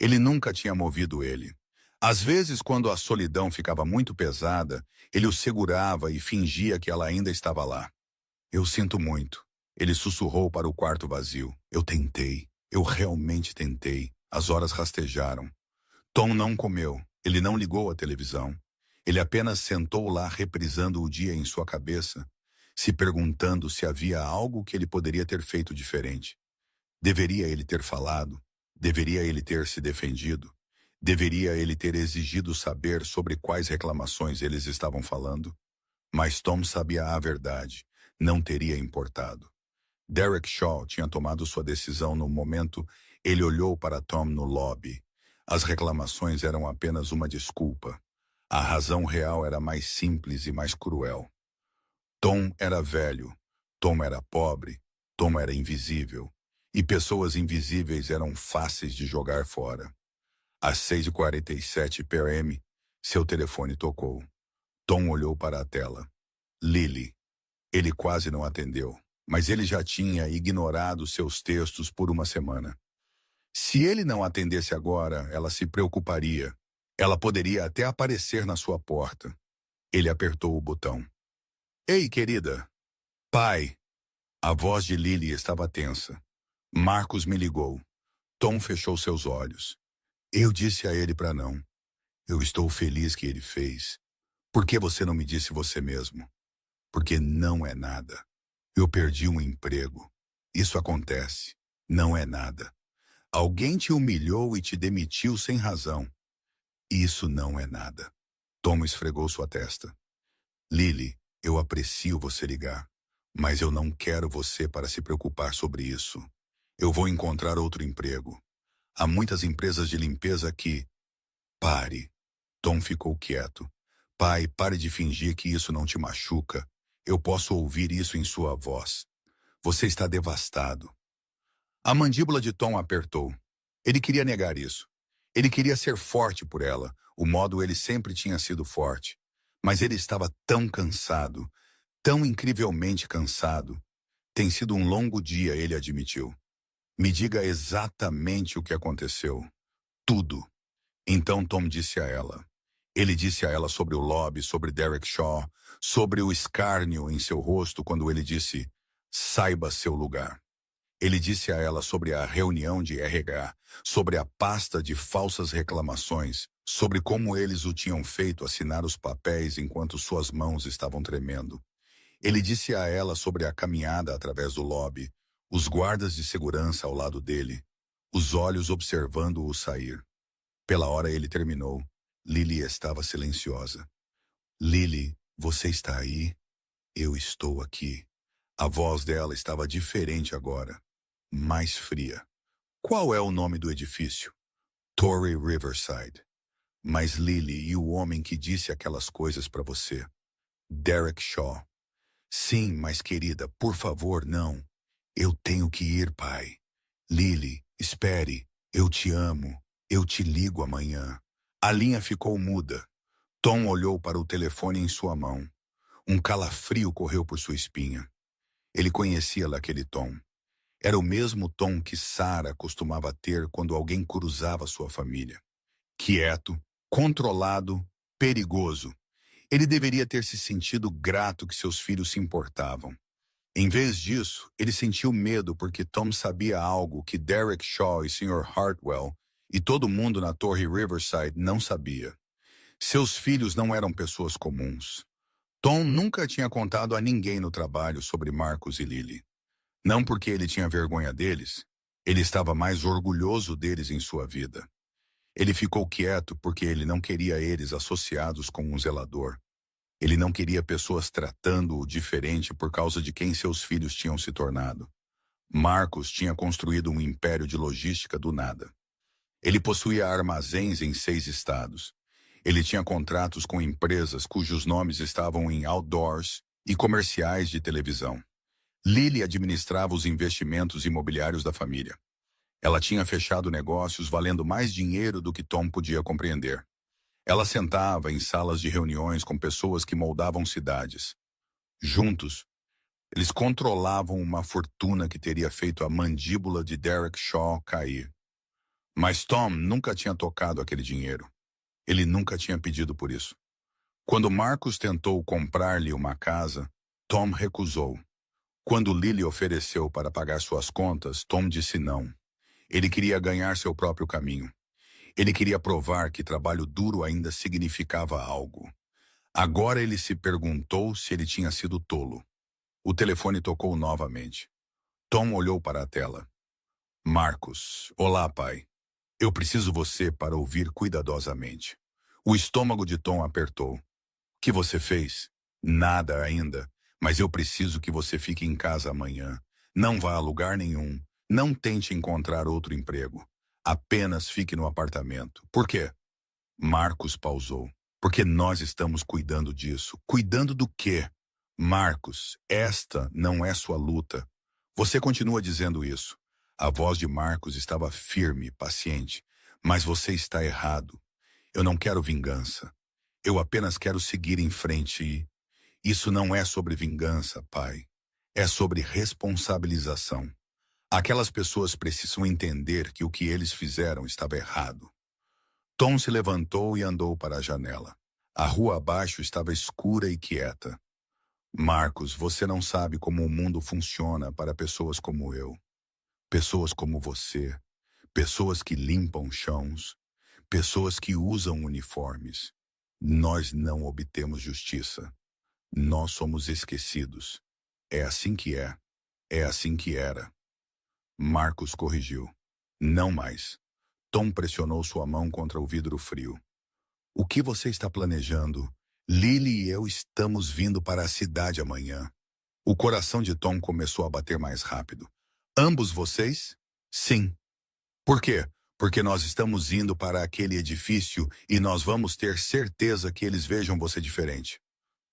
Ele nunca tinha movido ele. Às vezes, quando a solidão ficava muito pesada, ele o segurava e fingia que ela ainda estava lá. Eu sinto muito. Ele sussurrou para o quarto vazio. Eu tentei. Eu realmente tentei. As horas rastejaram. Tom não comeu. Ele não ligou a televisão. Ele apenas sentou lá reprisando o dia em sua cabeça, se perguntando se havia algo que ele poderia ter feito diferente. Deveria ele ter falado? Deveria ele ter se defendido? Deveria ele ter exigido saber sobre quais reclamações eles estavam falando? Mas Tom sabia a verdade. Não teria importado. Derek Shaw tinha tomado sua decisão no momento Ele olhou para Tom no lobby. As reclamações eram apenas uma desculpa. A razão real era mais simples e mais cruel. Tom era velho, Tom era pobre, Tom era invisível. E pessoas invisíveis eram fáceis de jogar fora. Às 6h47 p.m., seu telefone tocou. Tom olhou para a tela. Lily. Ele quase não atendeu, mas ele já tinha ignorado seus textos por uma semana. Se ele não atendesse agora, ela se preocuparia. Ela poderia até aparecer na sua porta. Ele apertou o botão. Ei, querida. Pai. A voz de Lily estava tensa. Marcos me ligou. Tom fechou seus olhos. Eu disse a ele para não. Eu estou feliz que ele fez. Por que você não me disse você mesmo? Porque não é nada. Eu perdi um emprego. Isso acontece. Não é nada. Alguém te humilhou e te demitiu sem razão. Isso não é nada. Tom esfregou sua testa. Lily, eu aprecio você ligar, mas eu não quero você para se preocupar sobre isso. Eu vou encontrar outro emprego. Há muitas empresas de limpeza que... Pare. Tom ficou quieto. Pai, pare de fingir que isso não te machuca. Eu posso ouvir isso em sua voz. Você está devastado. A mandíbula de Tom apertou. Ele queria negar isso. Ele queria ser forte por ela, o modo ele sempre tinha sido forte. Mas ele estava tão cansado, tão incrivelmente cansado. Tem sido um longo dia, ele admitiu. Me diga exatamente o que aconteceu. Tudo. Então Tom disse a ela. Ele disse a ela sobre o lobby, sobre Derek Shaw, sobre o escárnio em seu rosto quando ele disse, saiba seu lugar. Ele disse a ela sobre a reunião de RH, sobre a pasta de falsas reclamações, sobre como eles o tinham feito assinar os papéis enquanto suas mãos estavam tremendo. Ele disse a ela sobre a caminhada através do lobby, os guardas de segurança ao lado dele, os olhos observando-o sair. Pela hora ele terminou. Lily estava silenciosa. Lily, você está aí? Eu estou aqui. A voz dela estava diferente agora, mais fria. Qual é o nome do edifício? Torrey Riverside. Mas Lily, e o homem que disse aquelas coisas para você? Derek Shaw. Sim, mas querida, por favor, não. Eu tenho que ir, pai. Lily, espere. Eu te amo. Eu te ligo amanhã. A linha ficou muda. Tom olhou para o telefone em sua mão. Um calafrio correu por sua espinha. Ele conhecia aquele Tom. Era o mesmo tom que Sarah costumava ter quando alguém cruzava sua família. Quieto, controlado, perigoso. Ele deveria ter se sentido grato que seus filhos se importavam. Em vez disso, ele sentiu medo porque Tom sabia algo que Derek Shaw e Sr. Hartwell e todo mundo na Torre Riverside não sabia. Seus filhos não eram pessoas comuns. Tom nunca tinha contado a ninguém no trabalho sobre Marcos e Lily. Não porque ele tinha vergonha deles, ele estava mais orgulhoso deles em sua vida. Ele ficou quieto porque ele não queria eles associados com um zelador. Ele não queria pessoas tratando-o diferente por causa de quem seus filhos tinham se tornado. Marcos tinha construído um império de logística do nada. Ele possuía armazéns em 6 estados. Ele tinha contratos com empresas cujos nomes estavam em outdoors e comerciais de televisão. Lily administrava os investimentos imobiliários da família. Ela tinha fechado negócios valendo mais dinheiro do que Tom podia compreender. Ela sentava em salas de reuniões com pessoas que moldavam cidades. Juntos, eles controlavam uma fortuna que teria feito a mandíbula de Derek Shaw cair. Mas Tom nunca tinha tocado aquele dinheiro. Ele nunca tinha pedido por isso. Quando Marcos tentou comprar-lhe uma casa, Tom recusou. Quando Lily ofereceu para pagar suas contas, Tom disse não. Ele queria ganhar seu próprio caminho. Ele queria provar que trabalho duro ainda significava algo. Agora ele se perguntou se ele tinha sido tolo. O telefone tocou novamente. Tom olhou para a tela. Marcos, olá, pai. Eu preciso você para ouvir cuidadosamente. O estômago de Tom apertou. O que você fez? Nada ainda, mas eu preciso que você fique em casa amanhã. Não vá a lugar nenhum. Não tente encontrar outro emprego. Apenas fique no apartamento. Por quê? Marcos pausou. Porque nós estamos cuidando disso. Cuidando do quê? Marcos, esta não é sua luta. Você continua dizendo isso. A voz de Marcos estava firme, paciente. Mas você está errado. Eu não quero vingança. Eu apenas quero seguir em frente e... Isso não é sobre vingança, pai. É sobre responsabilização. Aquelas pessoas precisam entender que o que eles fizeram estava errado. Tom se levantou e andou para a janela. A rua abaixo estava escura e quieta. Marcos, você não sabe como o mundo funciona para pessoas como eu. Pessoas como você. Pessoas que limpam chãos. Pessoas que usam uniformes. Nós não obtemos justiça. Nós somos esquecidos. É assim que é. É assim que era. Marcos corrigiu. Não mais. Tom pressionou sua mão contra o vidro frio. O que você está planejando? Lily e eu estamos vindo para a cidade amanhã. O coração de Tom começou a bater mais rápido. Ambos vocês? Sim. Por quê? Porque nós estamos indo para aquele edifício e nós vamos ter certeza que eles vejam você diferente.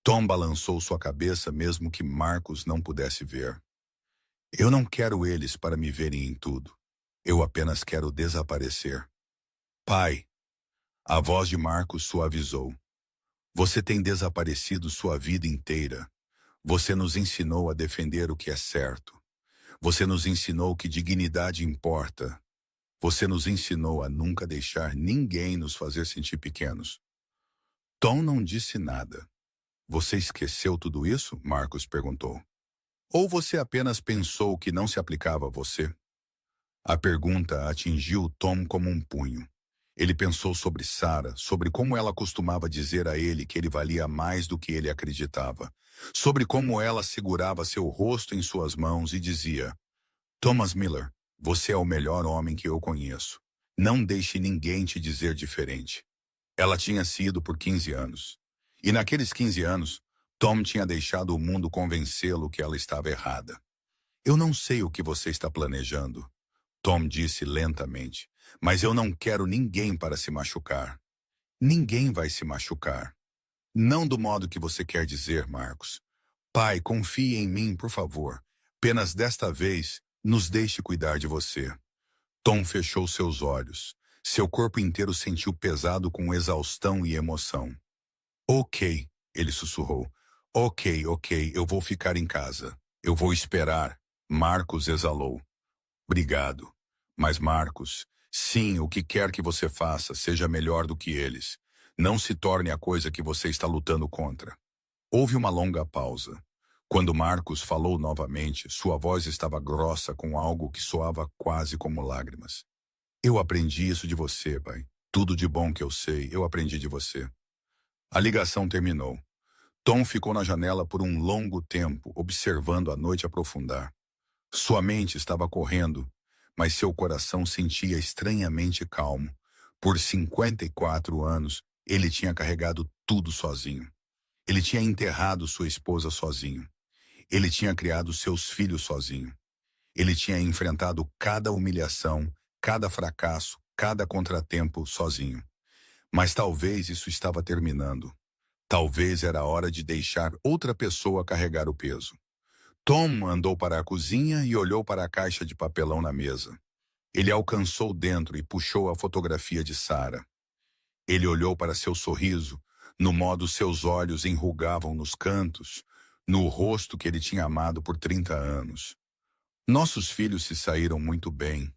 Tom balançou sua cabeça mesmo que Marcos não pudesse ver. Eu não quero eles para me verem em tudo. Eu apenas quero desaparecer. Pai, a voz de Marcos suavizou. Você tem desaparecido sua vida inteira. Você nos ensinou a defender o que é certo. Você nos ensinou que dignidade importa. Você nos ensinou a nunca deixar ninguém nos fazer sentir pequenos. Tom não disse nada. Você esqueceu tudo isso? Marcos perguntou. Ou você apenas pensou que não se aplicava a você? A pergunta atingiu Tom como um punho. Ele pensou sobre Sarah, sobre como ela costumava dizer a ele que ele valia mais do que ele acreditava, sobre como ela segurava seu rosto em suas mãos e dizia: Thomas Miller, você é o melhor homem que eu conheço. Não deixe ninguém te dizer diferente. Ela tinha sido por 15 anos. E naqueles 15 anos, Tom tinha deixado o mundo convencê-lo que ela estava errada. Eu não sei o que você está planejando, Tom disse lentamente, mas eu não quero ninguém para se machucar. Ninguém vai se machucar. Não do modo que você quer dizer, Marcos. Pai, confie em mim, por favor. Apenas desta vez, nos deixe cuidar de você. Tom fechou seus olhos. Seu corpo inteiro sentiu pesado com exaustão e emoção. Ok, ele sussurrou. Ok, eu vou ficar em casa. Eu vou esperar. Marcos exalou. Obrigado. Mas Marcos, sim, o que quer que você faça, seja melhor do que eles. Não se torne a coisa que você está lutando contra. Houve uma longa pausa. Quando Marcos falou novamente, sua voz estava grossa com algo que soava quase como lágrimas. Eu aprendi isso de você, pai. Tudo de bom que eu sei, eu aprendi de você. A ligação terminou. Tom ficou na janela por um longo tempo, observando a noite aprofundar. Sua mente estava correndo, mas seu coração sentia estranhamente calmo. Por 54 anos, ele tinha carregado tudo sozinho. Ele tinha enterrado sua esposa sozinho. Ele tinha criado seus filhos sozinho. Ele tinha enfrentado cada humilhação, cada fracasso, cada contratempo sozinho. Mas talvez isso estava terminando. Talvez era a hora de deixar outra pessoa carregar o peso. Tom andou para a cozinha e olhou para a caixa de papelão na mesa. Ele alcançou dentro e puxou a fotografia de Sarah. Ele olhou para seu sorriso, no modo seus olhos enrugavam nos cantos, no rosto que ele tinha amado por 30 anos. Nossos filhos se saíram muito bem,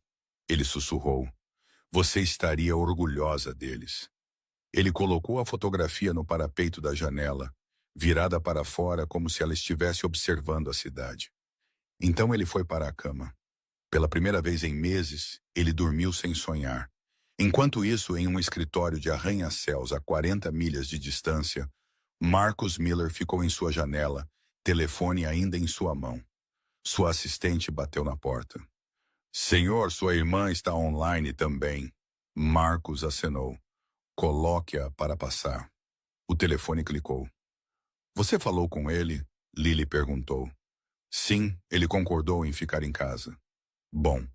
ele sussurrou. Você estaria orgulhosa deles. Ele colocou a fotografia no parapeito da janela, virada para fora como se ela estivesse observando a cidade. Então ele foi para a cama. Pela primeira vez em meses, ele dormiu sem sonhar. Enquanto isso, em um escritório de arranha-céus a 40 milhas de distância, Marcus Miller ficou em sua janela, telefone ainda em sua mão. Sua assistente bateu na porta. Senhor, sua irmã está online também. Marcus acenou. Coloque-a para passar. O telefone clicou. Você falou com ele? Lily perguntou. Sim, ele concordou em ficar em casa. Bom,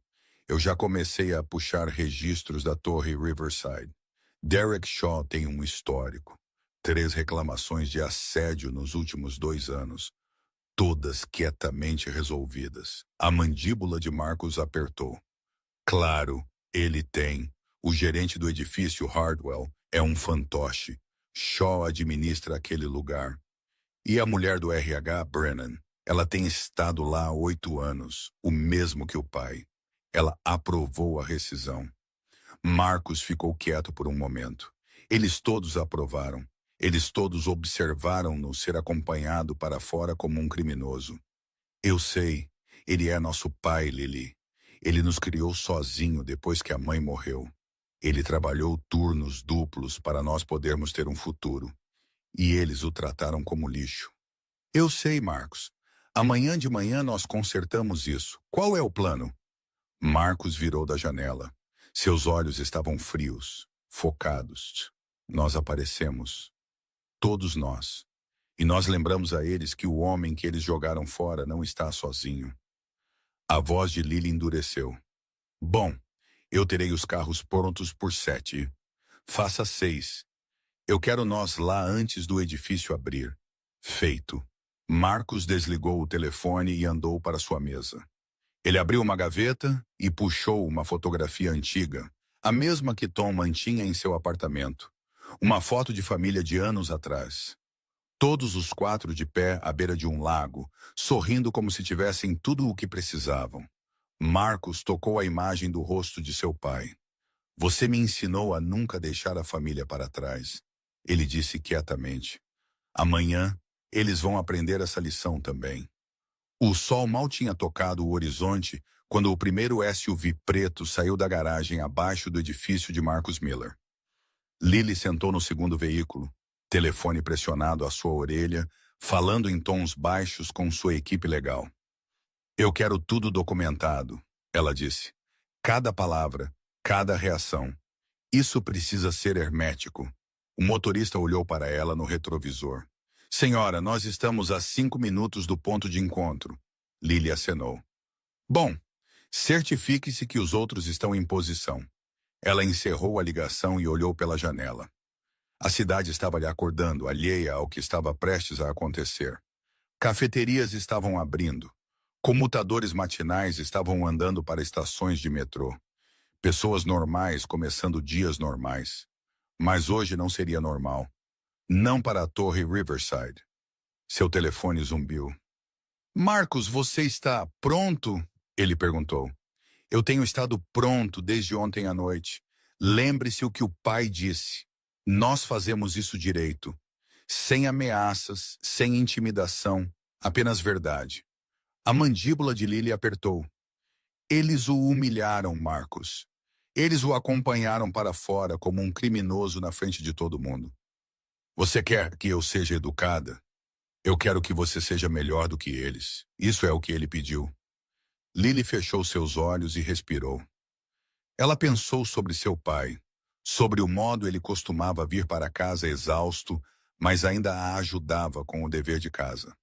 eu já comecei a puxar registros da Torre Riverside. Derek Shaw tem um histórico. 3 reclamações de assédio nos últimos 2 anos, todas quietamente resolvidas. A mandíbula de Marcos apertou. Claro, ele tem. O gerente do edifício Hardwell é um fantoche. Shaw administra aquele lugar. E a mulher do RH, Brennan, ela tem estado lá há 8 anos, o mesmo que o pai. Ela aprovou a rescisão. Marcos ficou quieto por um momento. Eles todos aprovaram. Eles todos observaram-no ser acompanhado para fora como um criminoso. Eu sei, ele é nosso pai, Lily. Ele nos criou sozinho depois que a mãe morreu. Ele trabalhou turnos duplos para nós podermos ter um futuro. E eles o trataram como lixo. Eu sei, Marcos. Amanhã de manhã nós consertamos isso. Qual é o plano? Marcos virou da janela. Seus olhos estavam frios, focados. Nós aparecemos. Todos nós. E nós lembramos a eles que o homem que eles jogaram fora não está sozinho. A voz de Lily endureceu. Bom, eu terei os carros prontos por 7. Faça 6. Eu quero nós lá antes do edifício abrir. Feito. Marcos desligou o telefone e andou para sua mesa. Ele abriu uma gaveta e puxou uma fotografia antiga, a mesma que Tom mantinha em seu apartamento. Uma foto de família de anos atrás. Todos os 4 de pé à beira de um lago, sorrindo como se tivessem tudo o que precisavam. Marcos tocou a imagem do rosto de seu pai. Você me ensinou a nunca deixar a família para trás. Ele disse quietamente. Amanhã, eles vão aprender essa lição também. O sol mal tinha tocado o horizonte quando o primeiro SUV preto saiu da garagem abaixo do edifício de Marcus Miller. Lily sentou no segundo veículo, telefone pressionado à sua orelha, falando em tons baixos com sua equipe legal. Eu quero tudo documentado, ela disse. Cada palavra, cada reação. Isso precisa ser hermético. O motorista olhou para ela no retrovisor. Senhora, nós estamos a 5 minutos do ponto de encontro. Lily acenou. Bom, certifique-se que os outros estão em posição. Ela encerrou a ligação e olhou pela janela. A cidade estava lhe acordando, alheia ao que estava prestes a acontecer. Cafeterias estavam abrindo. Comutadores matinais estavam andando para estações de metrô. Pessoas normais começando dias normais. Mas hoje não seria normal. Não para a Torre Riverside. Seu telefone zumbiu. Marcos, você está pronto? Ele perguntou. Eu tenho estado pronto desde ontem à noite. Lembre-se o que o pai disse. Nós fazemos isso direito. Sem ameaças, sem intimidação, apenas verdade. A mandíbula de Lily apertou. Eles o humilharam, Marcos. Eles o acompanharam para fora como um criminoso na frente de todo mundo. Você quer que eu seja educada? Eu quero que você seja melhor do que eles. Isso é o que ele pediu. Lily fechou seus olhos e respirou. Ela pensou sobre seu pai, sobre o modo ele costumava vir para casa exausto, mas ainda a ajudava com o dever de casa.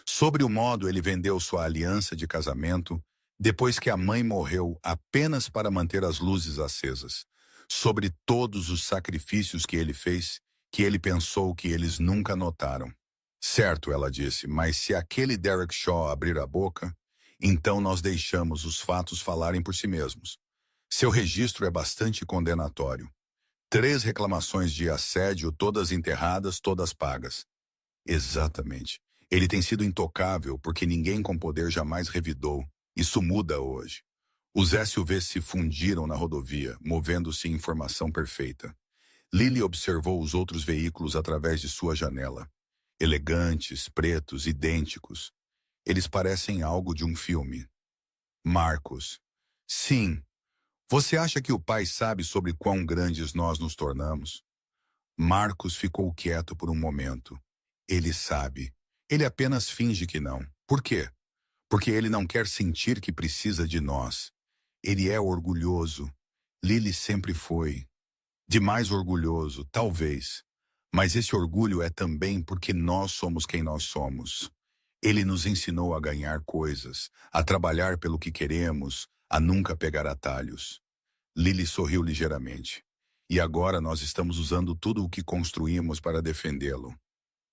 Sobre o modo ele vendeu sua aliança de casamento depois que a mãe morreu apenas para manter as luzes acesas. Sobre todos os sacrifícios que ele fez, que ele pensou que eles nunca notaram. Certo, ela disse, mas se aquele Derek Shaw abrir a boca, então nós deixamos os fatos falarem por si mesmos. Seu registro é bastante condenatório. 3 reclamações de assédio, todas enterradas, todas pagas. Exatamente. Ele tem sido intocável porque ninguém com poder jamais revidou. Isso muda hoje. Os SUVs se fundiram na rodovia, movendo-se em formação perfeita. Lily observou os outros veículos através de sua janela. Elegantes, pretos, idênticos. Eles parecem algo de um filme. Marcos. Sim. Você acha que o pai sabe sobre quão grandes nós nos tornamos? Marcos ficou quieto por um momento. Ele sabe. Ele apenas finge que não. Por quê? Porque ele não quer sentir que precisa de nós. Ele é orgulhoso. Lily sempre foi. Demais orgulhoso, talvez. Mas esse orgulho é também porque nós somos quem nós somos. Ele nos ensinou a ganhar coisas, a trabalhar pelo que queremos, a nunca pegar atalhos. Lily sorriu ligeiramente. E agora nós estamos usando tudo o que construímos para defendê-lo.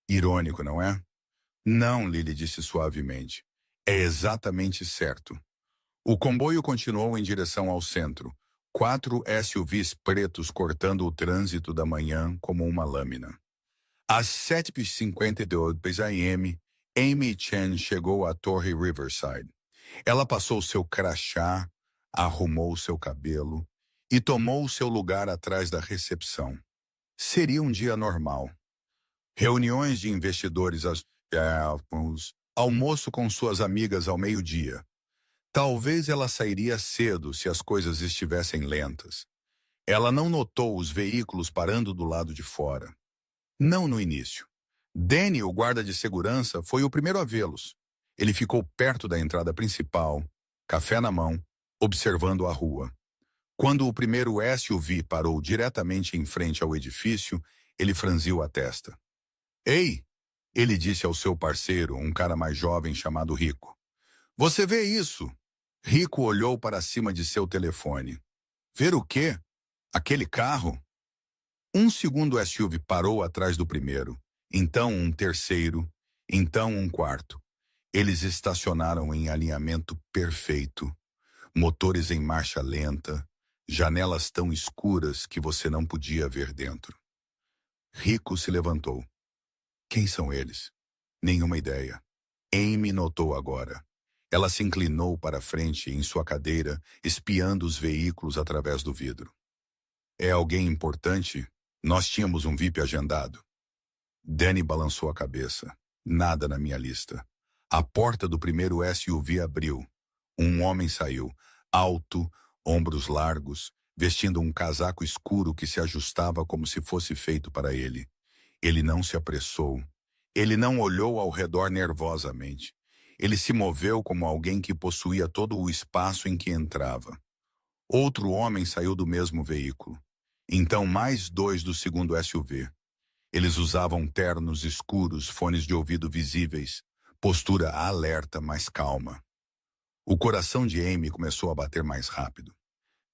Irônico, não é? Não, Lily disse suavemente. É exatamente certo. O comboio continuou em direção ao centro. 4 SUVs pretos cortando o trânsito da manhã como uma lâmina. Às 7h52 AM, Amy Chen chegou à Torre Riverside. Ela passou seu crachá, arrumou seu cabelo e tomou seu lugar atrás da recepção. Seria um dia normal. Reuniões de investidores, almoço com suas amigas ao meio-dia. Talvez ela sairia cedo se as coisas estivessem lentas. Ela não notou os veículos parando do lado de fora. Não no início. Danny, o guarda de segurança, foi o primeiro a vê-los. Ele ficou perto da entrada principal, café na mão, observando a rua. Quando o primeiro SUV parou diretamente em frente ao edifício, ele franziu a testa. Ei! Ele disse ao seu parceiro, um cara mais jovem chamado Rico. Você vê isso? Rico olhou para cima de seu telefone. Ver o quê? Aquele carro? Um segundo SUV parou atrás do primeiro, então um terceiro, então um quarto. Eles estacionaram em alinhamento perfeito, motores em marcha lenta, janelas tão escuras que você não podia ver dentro. Rico se levantou. Quem são eles? Nenhuma ideia. Amy notou agora. Ela se inclinou para frente em sua cadeira, espiando os veículos através do vidro. É alguém importante? Nós tínhamos um VIP agendado. Danny balançou a cabeça. Nada na minha lista. A porta do primeiro SUV abriu. Um homem saiu, alto, ombros largos, vestindo um casaco escuro que se ajustava como se fosse feito para ele. Ele não se apressou. Ele não olhou ao redor nervosamente. Ele se moveu como alguém que possuía todo o espaço em que entrava. Outro homem saiu do mesmo veículo. Então mais 2 do segundo SUV. Eles usavam ternos escuros, fones de ouvido visíveis, postura alerta, mas calma. O coração de Amy começou a bater mais rápido.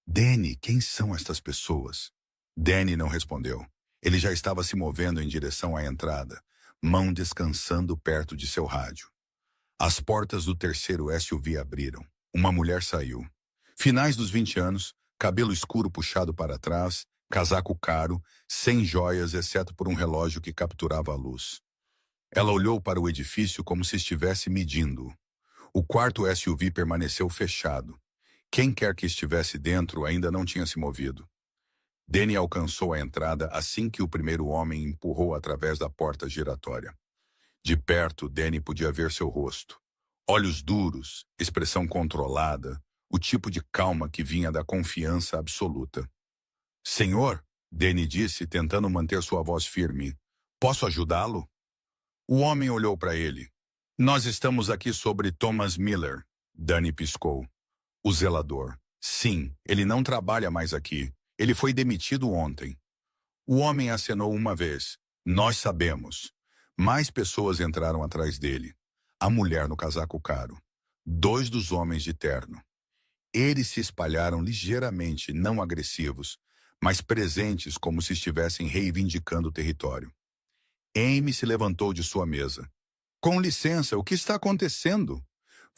Danny, quem são estas pessoas? Danny não respondeu. Ele já estava se movendo em direção à entrada, mão descansando perto de seu rádio. As portas do terceiro SUV abriram. Uma mulher saiu. Finais dos 20 anos, cabelo escuro puxado para trás, casaco caro, sem joias exceto por um relógio que capturava a luz. Ela olhou para o edifício como se estivesse medindo. O quarto SUV permaneceu fechado. Quem quer que estivesse dentro ainda não tinha se movido. Danny alcançou a entrada assim que o primeiro homem empurrou através da porta giratória. De perto, Danny podia ver seu rosto. Olhos duros, expressão controlada, o tipo de calma que vinha da confiança absoluta. Senhor, Danny disse, tentando manter sua voz firme, posso ajudá-lo? O homem olhou para ele. Nós estamos aqui sobre Thomas Miller, Danny piscou. O zelador. Sim, ele não trabalha mais aqui. Ele foi demitido ontem. O homem acenou uma vez. Nós sabemos. Mais pessoas entraram atrás dele. A mulher no casaco caro. 2 dos homens de terno. Eles se espalharam ligeiramente, não agressivos, mas presentes como se estivessem reivindicando o território. Amy se levantou de sua mesa. Com licença, o que está acontecendo?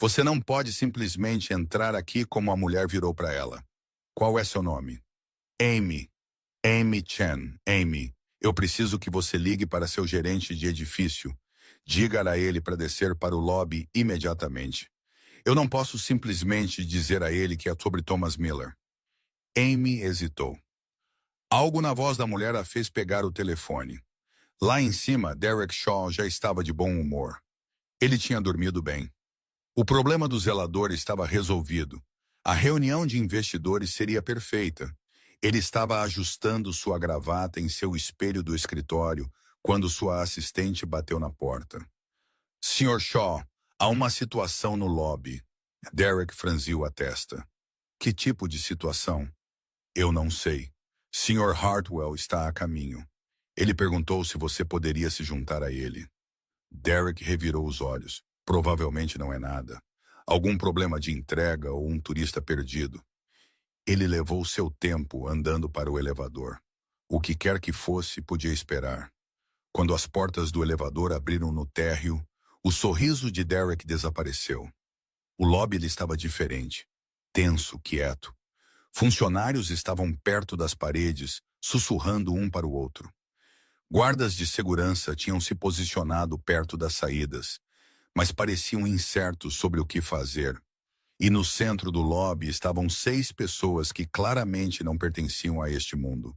Você não pode simplesmente entrar aqui como a mulher virou para ela. Qual é seu nome? Amy. Amy Chen. Amy, eu preciso que você ligue para seu gerente de edifício. Diga a ele para descer para o lobby imediatamente. Eu não posso simplesmente dizer a ele que é sobre Thomas Miller. Amy hesitou. Algo na voz da mulher a fez pegar o telefone. Lá em cima, Derek Shaw já estava de bom humor. Ele tinha dormido bem. O problema do zelador estava resolvido. A reunião de investidores seria perfeita. Ele estava ajustando sua gravata em seu espelho do escritório quando sua assistente bateu na porta. Sr. Shaw, há uma situação no lobby. Derek franziu a testa. Que tipo de situação? Eu não sei. Sr. Hartwell está a caminho. Ele perguntou se você poderia se juntar a ele. Derek revirou os olhos. Provavelmente não é nada. Algum problema de entrega ou um turista perdido. Ele levou seu tempo andando para o elevador. O que quer que fosse, podia esperar. Quando as portas do elevador abriram no térreo, o sorriso de Derek desapareceu. O lobby estava diferente, tenso, quieto. Funcionários estavam perto das paredes, sussurrando um para o outro. Guardas de segurança tinham se posicionado perto das saídas, mas pareciam incertos sobre o que fazer. E no centro do lobby estavam 6 pessoas que claramente não pertenciam a este mundo.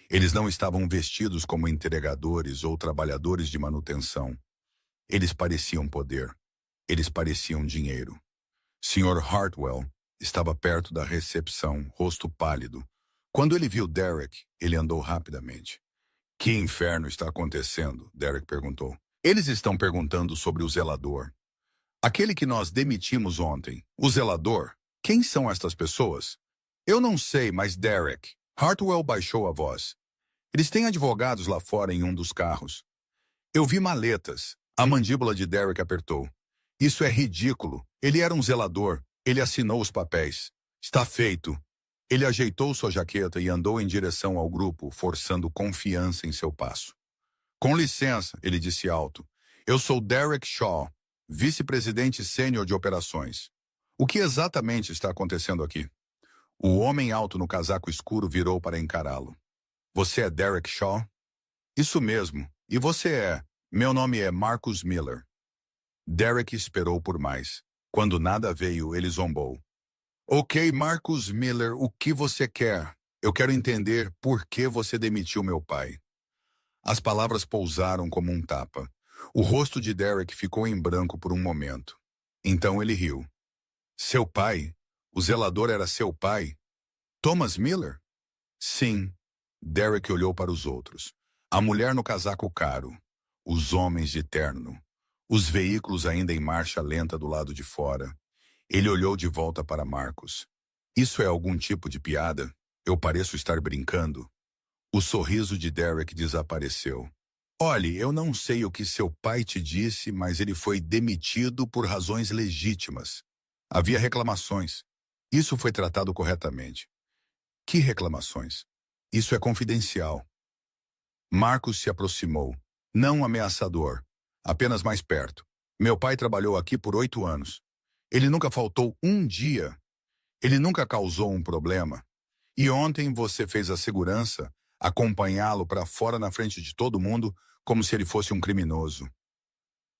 Eles não estavam vestidos como entregadores ou trabalhadores de manutenção. Eles pareciam poder. Eles pareciam dinheiro. Sr. Hartwell estava perto da recepção, rosto pálido. Quando ele viu Derek, ele andou rapidamente. Que inferno está acontecendo? Derek perguntou. Eles estão perguntando sobre o zelador. Aquele que nós demitimos ontem. O zelador? Quem são estas pessoas? Eu não sei, mas Derek. Hartwell baixou a voz. Eles têm advogados lá fora em um dos carros. Eu vi maletas. A mandíbula de Derek apertou. Isso é ridículo. Ele era um zelador. Ele assinou os papéis. Está feito. Ele ajeitou sua jaqueta e andou em direção ao grupo, forçando confiança em seu passo. Com licença, ele disse alto. Eu sou Derek Shaw, vice-presidente sênior de operações. O que exatamente está acontecendo aqui? O homem alto no casaco escuro virou para encará-lo. Você é Derek Shaw? Isso mesmo. E você é? Meu nome é Marcus Miller. Derek esperou por mais. Quando nada veio, ele zombou. Ok, Marcus Miller, o que você quer? Eu quero entender por que você demitiu meu pai. As palavras pousaram como um tapa. O rosto de Derek ficou em branco por um momento. Então ele riu. Seu pai? O zelador era seu pai? Thomas Miller? Sim. Derek olhou para os outros. A mulher no casaco caro. Os homens de terno. Os veículos ainda em marcha lenta do lado de fora. Ele olhou de volta para Marcus. Isso é algum tipo de piada? Eu pareço estar brincando? O sorriso de Derek desapareceu. Olhe, eu não sei o que seu pai te disse, mas ele foi demitido por razões legítimas. Havia reclamações. Isso foi tratado corretamente. Que reclamações? Isso é confidencial. Marcus se aproximou. Não ameaçador. Apenas mais perto. Meu pai trabalhou aqui por 8 anos. Ele nunca faltou um dia. Ele nunca causou um problema. E ontem você fez a segurança acompanhá-lo para fora na frente de todo mundo como se ele fosse um criminoso.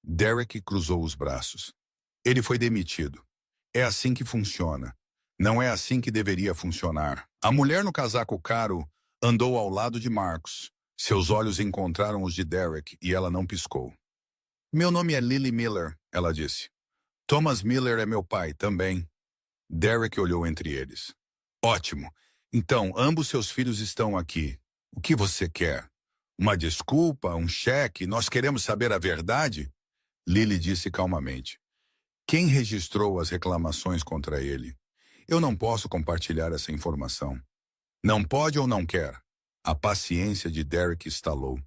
Derek cruzou os braços. Ele foi demitido. É assim que funciona. Não é assim que deveria funcionar. A mulher no casaco caro andou ao lado de Marcus. Seus olhos encontraram os de Derek e ela não piscou. Meu nome é Lily Miller, ela disse. Thomas Miller é meu pai, também. Derek olhou entre eles. Ótimo. Então, ambos seus filhos estão aqui. O que você quer? Uma desculpa? Um cheque? Nós queremos saber a verdade? Lily disse calmamente. Quem registrou as reclamações contra ele? Eu não posso compartilhar essa informação. Não pode ou não quer? A paciência de Derek estalou.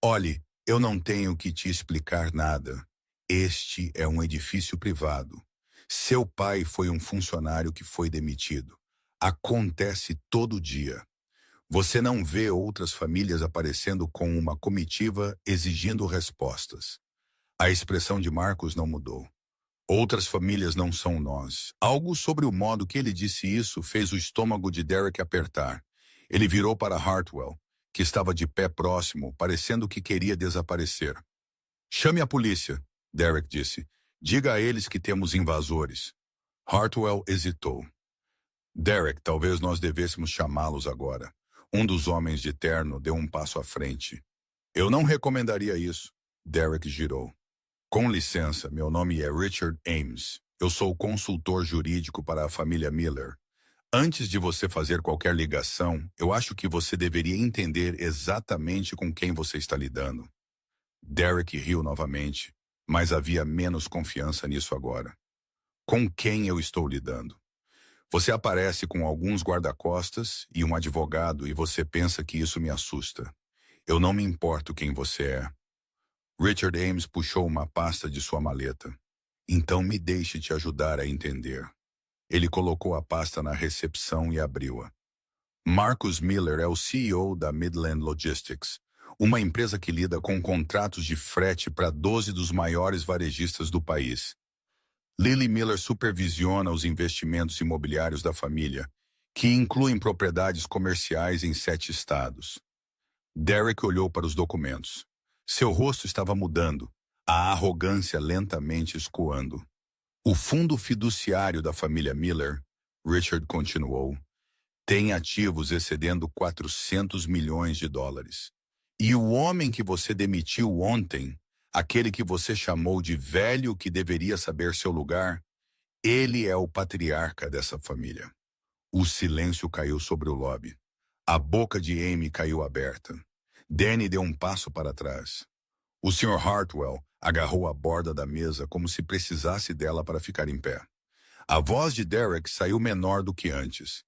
Olhe, eu não tenho que te explicar nada. Este é um edifício privado. Seu pai foi um funcionário que foi demitido. Acontece todo dia. Você não vê outras famílias aparecendo com uma comitiva exigindo respostas. A expressão de Marcus não mudou. Outras famílias não são nós. Algo sobre o modo que ele disse isso fez o estômago de Derek apertar. Ele virou para Hartwell, que estava de pé próximo, parecendo que queria desaparecer. Chame a polícia, Derek disse. Diga a eles que temos invasores. Hartwell hesitou. Derek, talvez nós devêssemos chamá-los agora. Um dos homens de terno deu um passo à frente. Eu não recomendaria isso. Derek girou. Com licença, meu nome é Richard Ames. Eu sou consultor jurídico para a família Miller. Antes de você fazer qualquer ligação, eu acho que você deveria entender exatamente com quem você está lidando. Derek riu novamente, mas havia menos confiança nisso agora. Com quem eu estou lidando? Você aparece com alguns guarda-costas e um advogado e você pensa que isso me assusta. Eu não me importo quem você é. Richard Ames puxou uma pasta de sua maleta. Então me deixe te ajudar a entender. Ele colocou a pasta na recepção e abriu-a. Marcus Miller é o CEO da Midland Logistics, uma empresa que lida com contratos de frete para 12 dos maiores varejistas do país. Lily Miller supervisiona os investimentos imobiliários da família, que incluem propriedades comerciais em 7 estados. Derek olhou para os documentos. Seu rosto estava mudando, a arrogância lentamente escoando. O fundo fiduciário da família Miller, Richard continuou, tem ativos excedendo 400 milhões de dólares. E o homem que você demitiu ontem, aquele que você chamou de velho que deveria saber seu lugar, ele é o patriarca dessa família. O silêncio caiu sobre o lobby. A boca de Amy caiu aberta. Danny deu um passo para trás. O Sr. Hartwell agarrou a borda da mesa como se precisasse dela para ficar em pé. A voz de Derek saiu menor do que antes.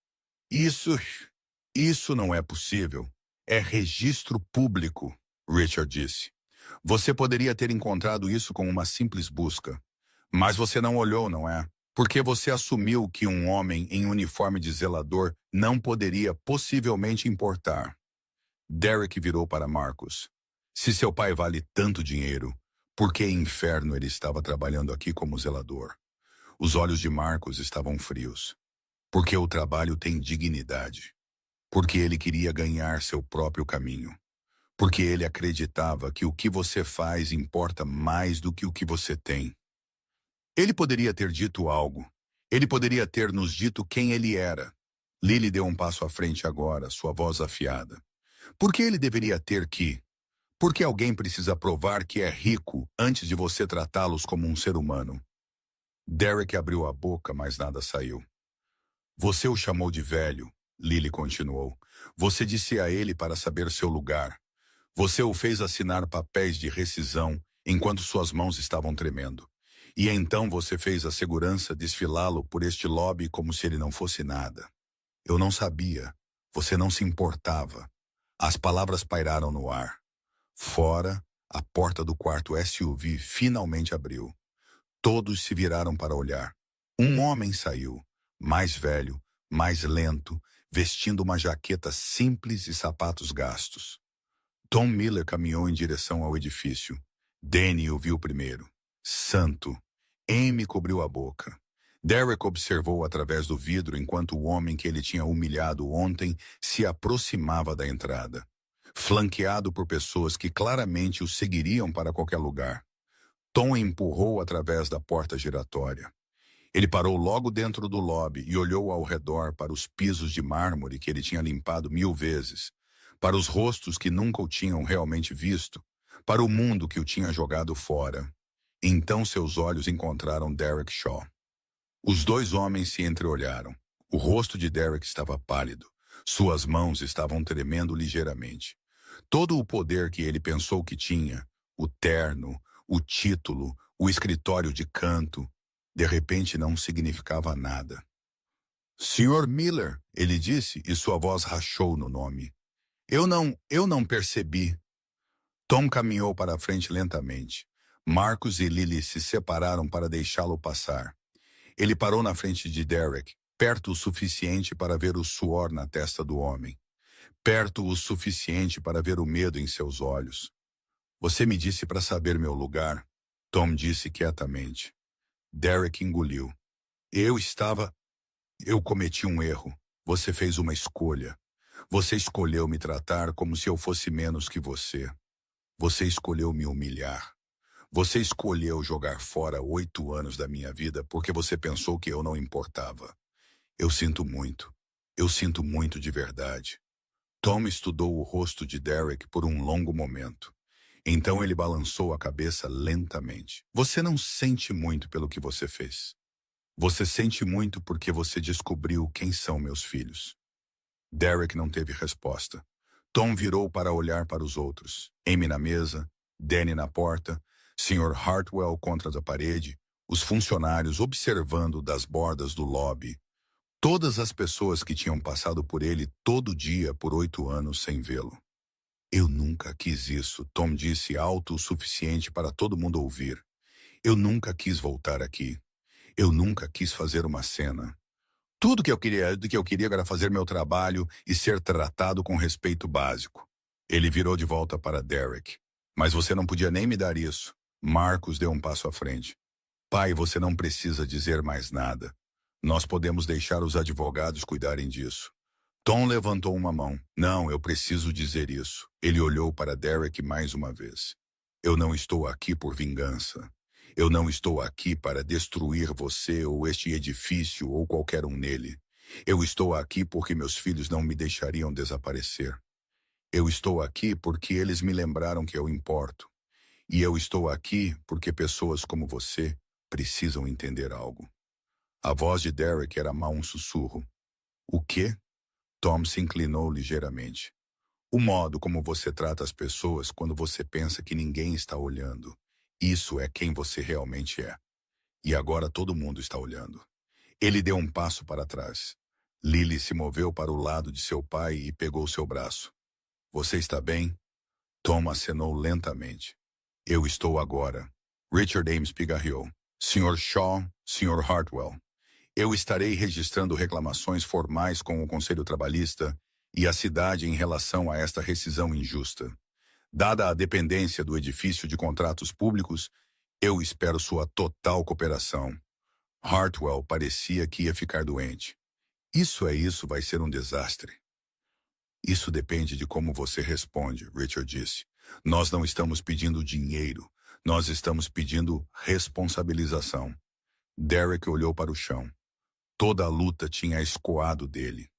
Isso não é possível. É registro público, Richard disse. Você poderia ter encontrado isso com uma simples busca. Mas você não olhou, não é? Porque você assumiu que um homem em uniforme de zelador não poderia possivelmente importar. Derek virou para Marcus. Se seu pai vale tanto dinheiro, por que inferno ele estava trabalhando aqui como zelador? Os olhos de Marcus estavam frios. Porque o trabalho tem dignidade. Porque ele queria ganhar seu próprio caminho. Porque ele acreditava que o que você faz importa mais do que o que você tem. Ele poderia ter dito algo. Ele poderia ter nos dito quem ele era. Lily deu um passo à frente agora, sua voz afiada. Por que ele deveria ter que? Porque alguém precisa provar que é rico antes de você tratá-los como um ser humano. Derek abriu a boca, mas nada saiu. Você o chamou de velho, Lily continuou. Você disse a ele para saber seu lugar. Você o fez assinar papéis de rescisão enquanto suas mãos estavam tremendo. E então você fez a segurança desfilá-lo por este lobby como se ele não fosse nada. Eu não sabia. Você não se importava. As palavras pairaram no ar. Fora, a porta do quarto SUV finalmente abriu. Todos se viraram para olhar. Um homem saiu, mais velho, mais lento, vestindo uma jaqueta simples e sapatos gastos. Tom Miller caminhou em direção ao edifício. Danny o viu primeiro. Santo. Amy cobriu a boca. Derek observou através do vidro enquanto o homem que ele tinha humilhado ontem se aproximava da entrada, flanqueado por pessoas que claramente o seguiriam para qualquer lugar. Tom empurrou através da porta giratória. Ele parou logo dentro do lobby e olhou ao redor para os pisos de mármore que ele tinha limpado 1000 vezes, para os rostos que nunca o tinham realmente visto, para o mundo que o tinha jogado fora. Então seus olhos encontraram Derek Shaw. Os dois homens se entreolharam. O rosto de Derek estava pálido. Suas mãos estavam tremendo ligeiramente. Todo o poder que ele pensou que tinha, o terno, o título, o escritório de canto, de repente não significava nada. Sr. Miller, ele disse, e sua voz rachou no nome. Eu não percebi. Tom caminhou para a frente lentamente. Marcus e Lily se separaram para deixá-lo passar. Ele parou na frente de Derek, perto o suficiente para ver o suor na testa do homem. Perto o suficiente para ver o medo em seus olhos. Você me disse para saber meu lugar, Tom disse quietamente. Derek engoliu. Eu cometi um erro. Você fez uma escolha. Você escolheu me tratar como se eu fosse menos que você. Você escolheu me humilhar. Você escolheu jogar fora 8 anos da minha vida porque você pensou que eu não importava. Eu sinto muito. Eu sinto muito de verdade. Tom estudou o rosto de Derek por um longo momento. Então ele balançou a cabeça lentamente. Você não sente muito pelo que você fez. Você sente muito porque você descobriu quem são meus filhos. Derek não teve resposta. Tom virou para olhar para os outros. Amy na mesa, Danny na porta, Sr. Hartwell contra a parede, os funcionários observando das bordas do lobby. Todas as pessoas que tinham passado por ele todo dia por 8 anos sem vê-lo. Eu nunca quis isso, Tom disse alto o suficiente para todo mundo ouvir. Eu nunca quis voltar aqui. Eu nunca quis fazer uma cena. Tudo que eu queria era fazer meu trabalho e ser tratado com respeito básico. Ele virou de volta para Derek. Mas você não podia nem me dar isso. Marcos deu um passo à frente. Pai, você não precisa dizer mais nada. Nós podemos deixar os advogados cuidarem disso. Tom levantou uma mão. Não, eu preciso dizer isso. Ele olhou para Derek mais uma vez. Eu não estou aqui por vingança. Eu não estou aqui para destruir você ou este edifício ou qualquer um nele. Eu estou aqui porque meus filhos não me deixariam desaparecer. Eu estou aqui porque eles me lembraram que eu importo. E eu estou aqui porque pessoas como você precisam entender algo. A voz de Derek era mal um sussurro. O quê? Tom se inclinou ligeiramente. O modo como você trata as pessoas quando você pensa que ninguém está olhando. Isso é quem você realmente é. E agora todo mundo está olhando. Ele deu um passo para trás. Lily se moveu para o lado de seu pai e pegou seu braço. Você está bem? Tom acenou lentamente. Eu estou agora. Richard Ames pigarreou. Sr. Shaw, Sr. Hartwell. Eu estarei registrando reclamações formais com o Conselho Trabalhista e a cidade em relação a esta rescisão injusta. Dada a dependência do edifício de contratos públicos, eu espero sua total cooperação. Hartwell parecia que ia ficar doente. Isso vai ser um desastre. Isso depende de como você responde, Richard disse. Nós não estamos pedindo dinheiro, nós estamos pedindo responsabilização. Derek olhou para o chão. Toda a luta tinha escoado dele.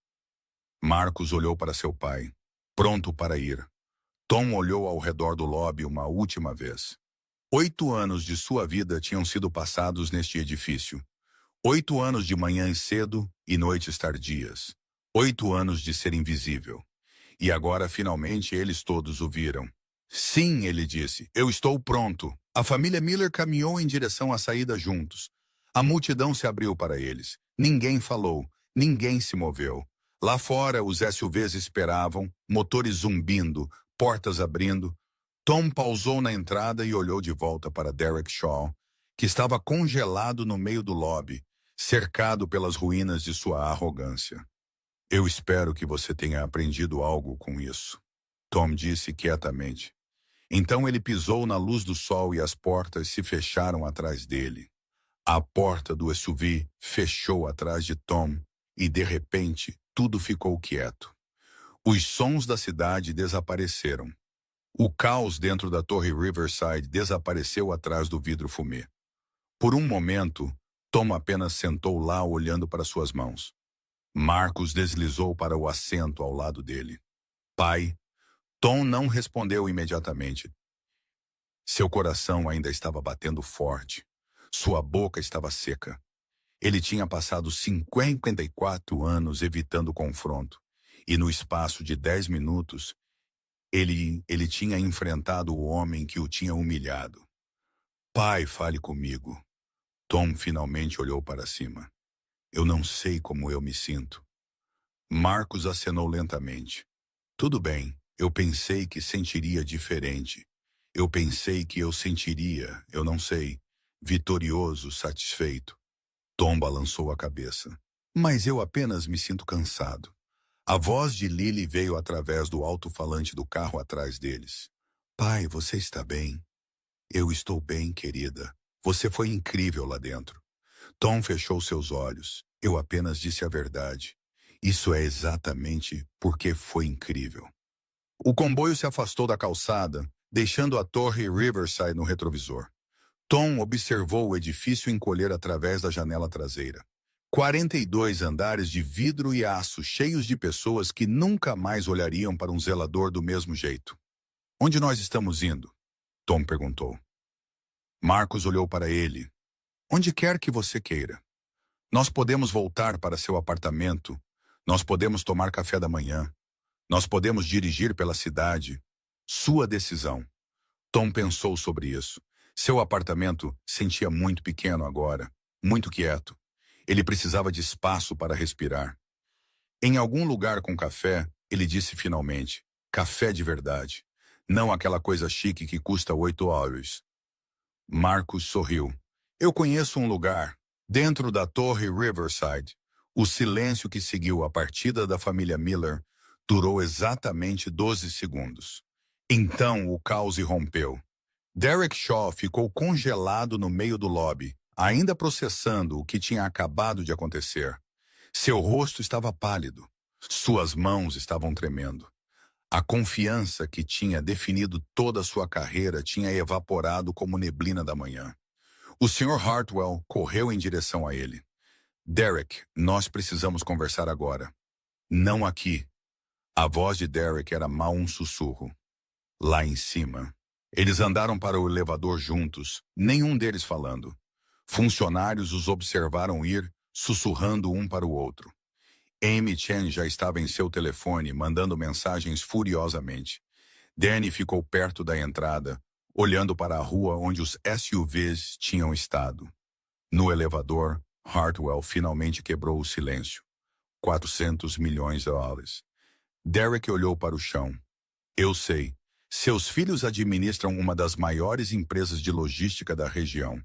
Marcos olhou para seu pai, pronto para ir. Tom olhou ao redor do lobby uma última vez. 8 anos de sua vida tinham sido passados neste edifício. 8 anos de manhãs cedo e noites tardias. 8 anos de ser invisível. E agora, finalmente, eles todos o viram. Sim, ele disse, eu estou pronto. A família Miller caminhou em direção à saída juntos. A multidão se abriu para eles. Ninguém falou, ninguém se moveu. Lá fora, os SUVs esperavam, motores zumbindo, portas abrindo. Tom pausou na entrada e olhou de volta para Derek Shaw, que estava congelado no meio do lobby, cercado pelas ruínas de sua arrogância. Eu espero que você tenha aprendido algo com isso, Tom disse quietamente. Então ele pisou na luz do sol e as portas se fecharam atrás dele. A porta do SUV fechou atrás de Tom e, de repente, tudo ficou quieto. Os sons da cidade desapareceram. O caos dentro da torre Riverside desapareceu atrás do vidro fumê. Por um momento, Tom apenas sentou lá olhando para suas mãos. Marcos deslizou para o assento ao lado dele. Pai, Tom não respondeu imediatamente. Seu coração ainda estava batendo forte. Sua boca estava seca. Ele tinha passado 54 anos evitando confronto. E no espaço de 10 minutos, ele tinha enfrentado o homem que o tinha humilhado. Pai, fale comigo. Tom finalmente olhou para cima. Eu não sei como eu me sinto. Marcos acenou lentamente. Tudo bem, eu pensei que sentiria diferente. Eu pensei que eu sentiria, eu não sei, vitorioso, satisfeito. Tom balançou a cabeça. Mas eu apenas me sinto cansado. A voz de Lily veio através do alto-falante do carro atrás deles. Pai, você está bem? Eu estou bem, querida. Você foi incrível lá dentro. Tom fechou seus olhos. Eu apenas disse a verdade. Isso é exatamente porque foi incrível. O comboio se afastou da calçada, deixando a torre Riverside no retrovisor. Tom observou o edifício encolher através da janela traseira. 42 andares de vidro e aço cheios de pessoas que nunca mais olhariam para um zelador do mesmo jeito. Onde nós estamos indo? Tom perguntou. Marcos olhou para ele. Onde quer que você queira. Nós podemos voltar para seu apartamento. Nós podemos tomar café da manhã. Nós podemos dirigir pela cidade. Sua decisão. Tom pensou sobre isso. Seu apartamento sentia muito pequeno agora, muito quieto. Ele precisava de espaço para respirar. Em algum lugar com café, ele disse finalmente, café de verdade. Não aquela coisa chique que custa $8. Marcus sorriu. Eu conheço um lugar. Dentro da torre Riverside. O silêncio que seguiu a partida da família Miller durou exatamente 12 segundos. Então o caos irrompeu. Derek Shaw ficou congelado no meio do lobby, ainda processando o que tinha acabado de acontecer. Seu rosto estava pálido. Suas mãos estavam tremendo. A confiança que tinha definido toda a sua carreira tinha evaporado como neblina da manhã. O Sr. Hartwell correu em direção a ele. Derek, nós precisamos conversar agora. Não aqui. A voz de Derek era mal um sussurro. Lá em cima. Eles andaram para o elevador juntos, nenhum deles falando. Funcionários os observaram ir, sussurrando um para o outro. Amy Chen já estava em seu telefone, mandando mensagens furiosamente. Danny ficou perto da entrada, olhando para a rua onde os SUVs tinham estado. No elevador, Hartwell finalmente quebrou o silêncio. 400 milhões de dólares. Derek olhou para o chão. Eu sei. Seus filhos administram uma das maiores empresas de logística da região.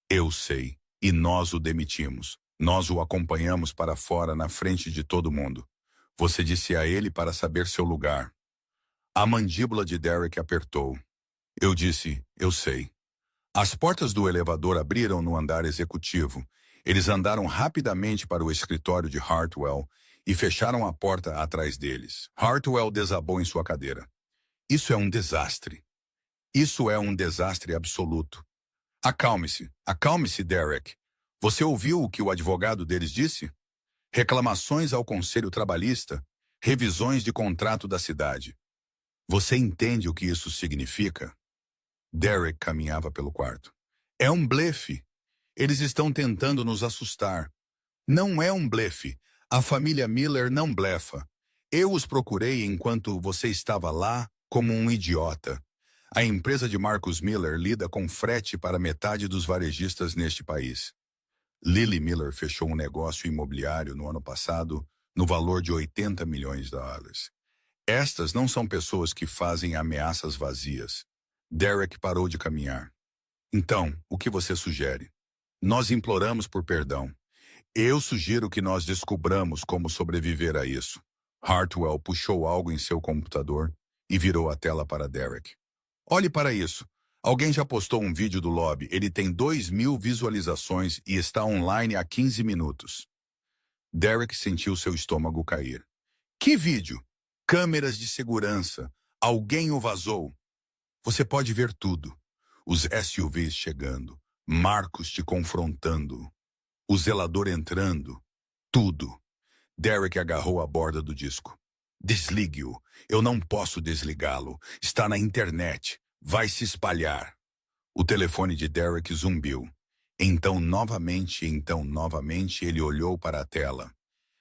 Eu sei. E nós o demitimos. Nós o acompanhamos para fora na frente de todo mundo. Você disse a ele para saber seu lugar. A mandíbula de Derek apertou. Eu disse, eu sei. As portas do elevador abriram no andar executivo. Eles andaram rapidamente para o escritório de Hartwell e fecharam a porta atrás deles. Hartwell desabou em sua cadeira. Isso é um desastre. Isso é um desastre absoluto. Acalme-se, Derek. Você ouviu o que o advogado deles disse? Reclamações ao Conselho Trabalhista, revisões de contrato da cidade. Você entende o que isso significa? Derek caminhava pelo quarto. É um blefe. Eles estão tentando nos assustar. Não é um blefe. A família Miller não blefa. Eu os procurei enquanto você estava lá como um idiota. A empresa de Marcus Miller lida com frete para metade dos varejistas neste país. Lily Miller fechou um negócio imobiliário no ano passado no valor de 80 milhões de dólares. Estas não são pessoas que fazem ameaças vazias. Derek parou de caminhar. Então, o que você sugere? Nós imploramos por perdão. Eu sugiro que nós descubramos como sobreviver a isso. Hartwell puxou algo em seu computador e virou a tela para Derek. Olhe para isso. Alguém já postou um vídeo do lobby. Ele tem 2.000 visualizações e está online há 15 minutos. Derek sentiu seu estômago cair. Que vídeo? Câmeras de segurança. Alguém o vazou. Você pode ver tudo. Os SUVs chegando. Marcos te confrontando. O zelador entrando. Tudo. Derek agarrou a borda do disco. Desligue-o. Eu não posso desligá-lo. Está na internet. Vai se espalhar. O telefone de Derek zumbiu. Então, novamente, ele olhou para a tela.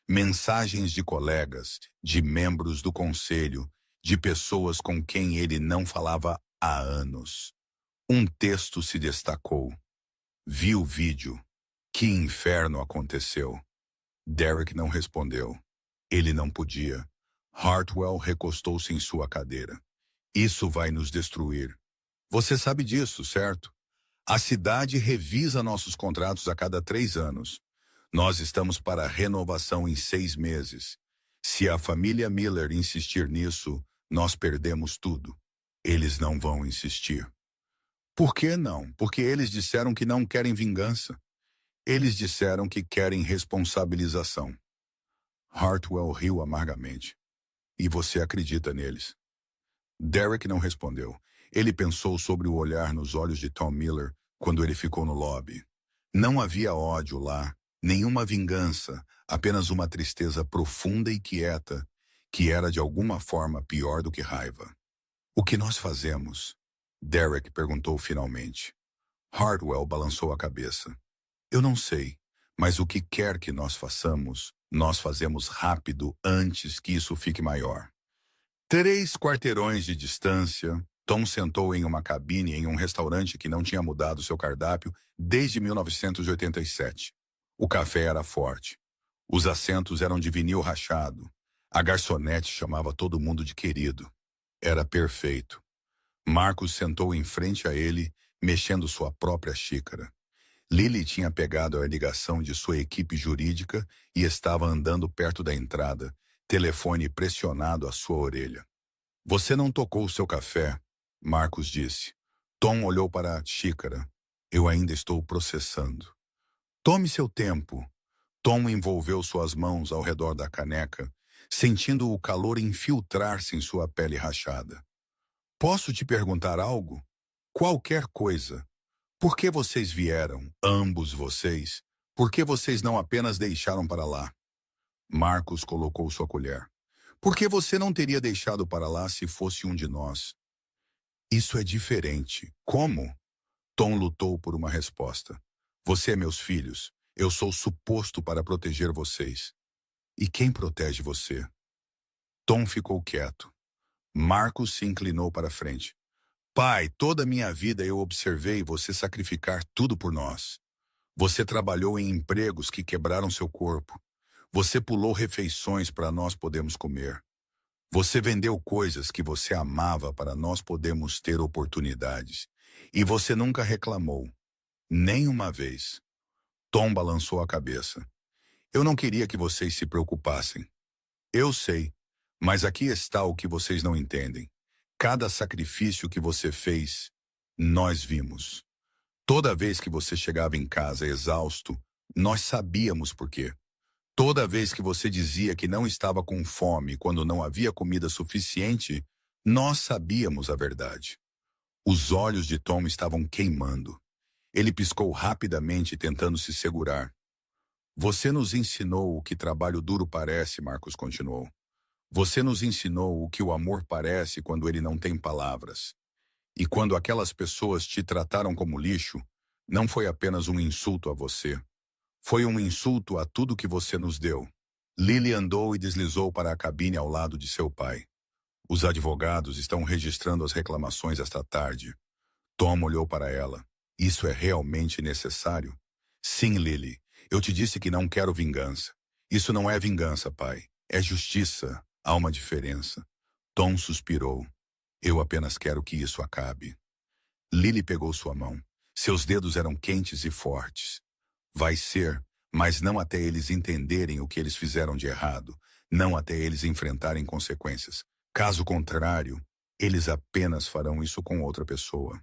Mensagens de colegas, de membros do conselho, de pessoas com quem ele não falava há anos. Um texto se destacou. Vi o vídeo. Que inferno aconteceu? Derek não respondeu. Ele não podia. Hartwell recostou-se em sua cadeira. Isso vai nos destruir. Você sabe disso, certo? A cidade revisa nossos contratos a cada 3 anos. Nós estamos para renovação em 6 meses. Se a família Miller insistir nisso, nós perdemos tudo. Eles não vão insistir. Por que não? Porque eles disseram que não querem vingança. Eles disseram que querem responsabilização. Hartwell riu amargamente. E você acredita neles? Derek não respondeu. Ele pensou sobre o olhar nos olhos de Tom Miller quando ele ficou no lobby. Não havia ódio lá, nenhuma vingança, apenas uma tristeza profunda e quieta, que era de alguma forma pior do que raiva. O que nós fazemos? Derek perguntou finalmente. Hartwell balançou a cabeça. Eu não sei, mas o que quer que nós façamos, nós fazemos rápido antes que isso fique maior. 3 quarteirões de distância, Tom sentou em uma cabine em um restaurante que não tinha mudado seu cardápio desde 1987. O café era forte. Os assentos eram de vinil rachado. A garçonete chamava todo mundo de querido. Era perfeito. Marcos sentou em frente a ele, mexendo sua própria xícara. Lily tinha pegado a ligação de sua equipe jurídica e estava andando perto da entrada, telefone pressionado à sua orelha. Você não tocou o seu café, Marcos disse. Tom olhou para a xícara. Eu ainda estou processando. Tome seu tempo. Tom envolveu suas mãos ao redor da caneca, sentindo o calor infiltrar-se em sua pele rachada. Posso te perguntar algo? Qualquer coisa. Por que vocês vieram, ambos vocês? Por que vocês não apenas deixaram para lá? Marcos colocou sua colher. Por que você não teria deixado para lá se fosse um de nós? Isso é diferente. Como? Tom lutou por uma resposta. Você é meus filhos. Eu sou suposto para proteger vocês. E quem protege você? Tom ficou quieto. Marcos se inclinou para frente. Pai, toda a minha vida eu observei você sacrificar tudo por nós. Você trabalhou em empregos que quebraram seu corpo. Você pulou refeições para nós podermos comer. Você vendeu coisas que você amava para nós podermos ter oportunidades. E você nunca reclamou. Nem uma vez. Tom balançou a cabeça. Eu não queria que vocês se preocupassem. Eu sei, mas aqui está o que vocês não entendem. Cada sacrifício que você fez, nós vimos. Toda vez que você chegava em casa exausto, nós sabíamos por quê. Toda vez que você dizia que não estava com fome quando não havia comida suficiente, nós sabíamos a verdade. Os olhos de Tom estavam queimando. Ele piscou rapidamente, tentando se segurar. Você nos ensinou o que trabalho duro parece, Marcos continuou. Você nos ensinou o que o amor parece quando ele não tem palavras. E quando aquelas pessoas te trataram como lixo, não foi apenas um insulto a você. Foi um insulto a tudo que você nos deu. Lily andou e deslizou para a cabine ao lado de seu pai. Os advogados estão registrando as reclamações esta tarde. Tom olhou para ela. Isso é realmente necessário? Sim, Lily. Eu te disse que não quero vingança. Isso não é vingança, pai. É justiça. Há uma diferença. Tom suspirou. Eu apenas quero que isso acabe. Lily pegou sua mão. Seus dedos eram quentes e fortes. Vai ser, mas não até eles entenderem o que eles fizeram de errado, não até eles enfrentarem consequências. Caso contrário, eles apenas farão isso com outra pessoa.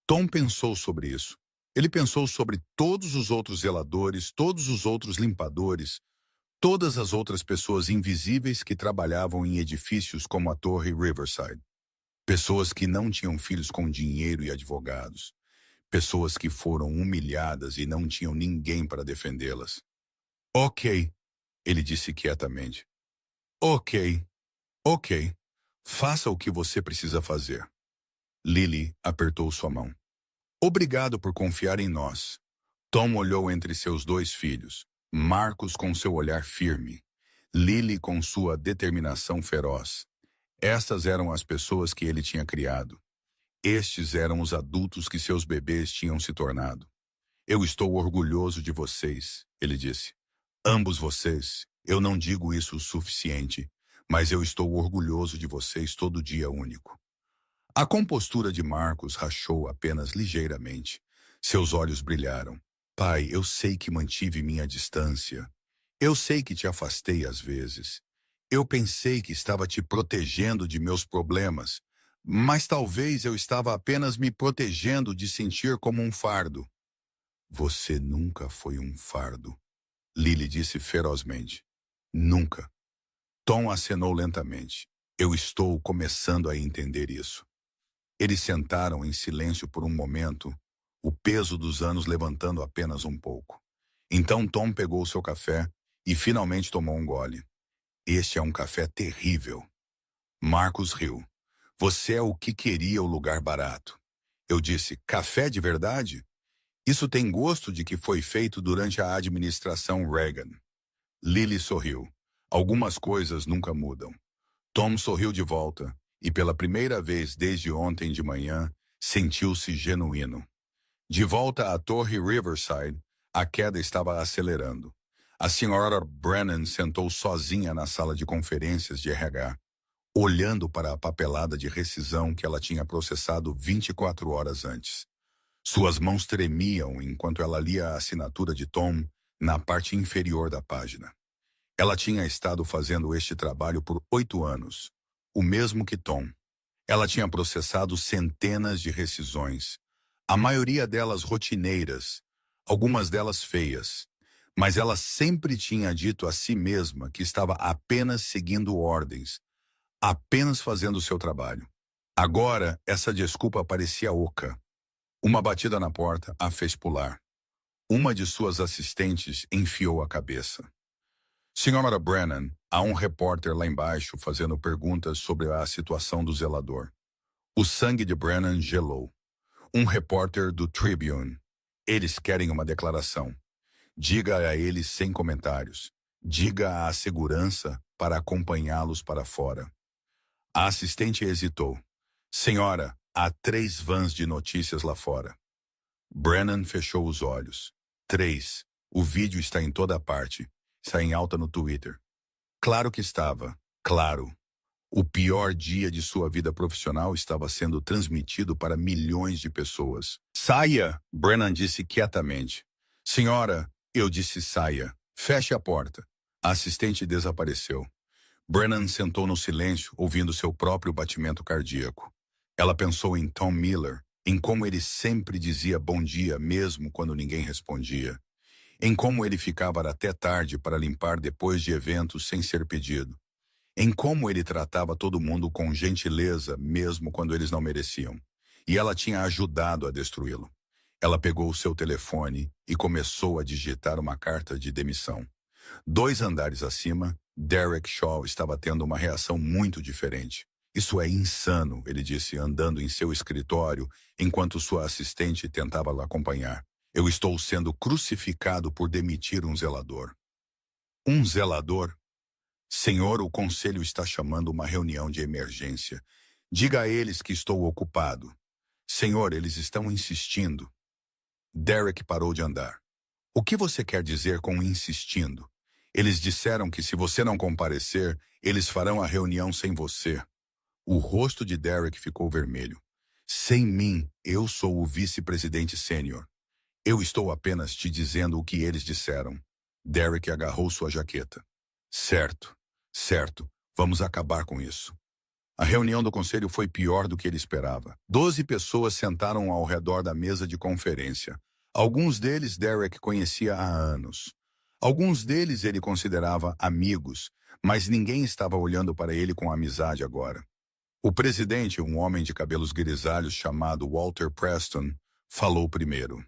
Tom pensou sobre isso. Ele pensou sobre todos os outros zeladores, todos os outros limpadores, todas as outras pessoas invisíveis que trabalhavam em edifícios como a Torre Riverside. Pessoas que não tinham filhos com dinheiro e advogados. Pessoas que foram humilhadas e não tinham ninguém para defendê-las. Ok, ele disse quietamente. Ok. Faça o que você precisa fazer. Lily apertou sua mão. Obrigado por confiar em nós. Tom olhou entre seus dois filhos, Marcos com seu olhar firme, Lily com sua determinação feroz. Estas eram as pessoas que ele tinha criado. Estes eram os adultos que seus bebês tinham se tornado. Eu estou orgulhoso de vocês, ele disse. Ambos vocês. Eu não digo isso o suficiente, mas eu estou orgulhoso de vocês todo dia único. A compostura de Marcos rachou apenas ligeiramente. Seus olhos brilharam. Pai, eu sei que mantive minha distância. Eu sei que te afastei às vezes. Eu pensei que estava te protegendo de meus problemas, mas talvez eu estava apenas me protegendo de sentir como um fardo. Você nunca foi um fardo, Lily disse ferozmente. Nunca. Tom acenou lentamente. Eu estou começando a entender isso. Eles sentaram em silêncio por um momento, o peso dos anos levantando apenas um pouco. Então Tom pegou seu café e finalmente tomou um gole. Este é um café terrível. Marcos riu. Você é o que queria o lugar barato. Eu disse, café de verdade? Isso tem gosto de que foi feito durante a administração Reagan. Lily sorriu. Algumas coisas nunca mudam. Tom sorriu de volta e pela primeira vez desde ontem de manhã, sentiu-se genuíno. De volta à Torre Riverside, a queda estava acelerando. A senhora Brennan sentou sozinha na sala de conferências de RH, olhando para a papelada de rescisão que ela tinha processado 24 horas antes. Suas mãos tremiam enquanto ela lia a assinatura de Tom na parte inferior da página. Ela tinha estado fazendo este trabalho por 8 anos, o mesmo que Tom. Ela tinha processado centenas de rescisões, a maioria delas rotineiras, algumas delas feias, mas ela sempre tinha dito a si mesma que estava apenas seguindo ordens, apenas fazendo o seu trabalho. Agora, essa desculpa parecia oca. Uma batida na porta a fez pular. Uma de suas assistentes enfiou a cabeça. Senhora Brennan, há um repórter lá embaixo fazendo perguntas sobre a situação do zelador. O sangue de Brennan gelou. Um repórter do Tribune. Eles querem uma declaração. Diga a eles sem comentários. Diga à segurança para acompanhá-los para fora. A assistente hesitou. Senhora, há 3 vans de notícias lá fora. Brennan fechou os olhos. 3. O vídeo está em toda parte. Está em alta no Twitter. Claro que estava. Claro. O pior dia de sua vida profissional estava sendo transmitido para milhões de pessoas. Saia! Brennan disse quietamente. Senhora, eu disse saia. Feche a porta. A assistente desapareceu. Brennan sentou no silêncio, ouvindo seu próprio batimento cardíaco. Ela pensou em Tom Miller, em como ele sempre dizia bom dia mesmo quando ninguém respondia. Em como ele ficava até tarde para limpar depois de eventos sem ser pedido. Em como ele tratava todo mundo com gentileza mesmo quando eles não mereciam. E ela tinha ajudado a destruí-lo. Ela pegou o seu telefone e começou a digitar uma carta de demissão. 2 andares acima, Derek Shaw estava tendo uma reação muito diferente. Isso é insano, ele disse, andando em seu escritório, enquanto sua assistente tentava lhe acompanhar. Eu estou sendo crucificado por demitir um zelador. Um zelador? Senhor, o conselho está chamando uma reunião de emergência. Diga a eles que estou ocupado. Senhor, eles estão insistindo. Derek parou de andar. O que você quer dizer com insistindo? Eles disseram que se você não comparecer, eles farão a reunião sem você. O rosto de Derek ficou vermelho. Sem mim, eu sou o vice-presidente sênior. Eu estou apenas te dizendo o que eles disseram. Derek agarrou sua jaqueta. Certo, certo, vamos acabar com isso. A reunião do conselho foi pior do que ele esperava. 12 pessoas sentaram ao redor da mesa de conferência. Alguns deles Derek conhecia há anos. Alguns deles ele considerava amigos, mas ninguém estava olhando para ele com amizade agora. O presidente, um homem de cabelos grisalhos chamado Walter Preston, falou primeiro.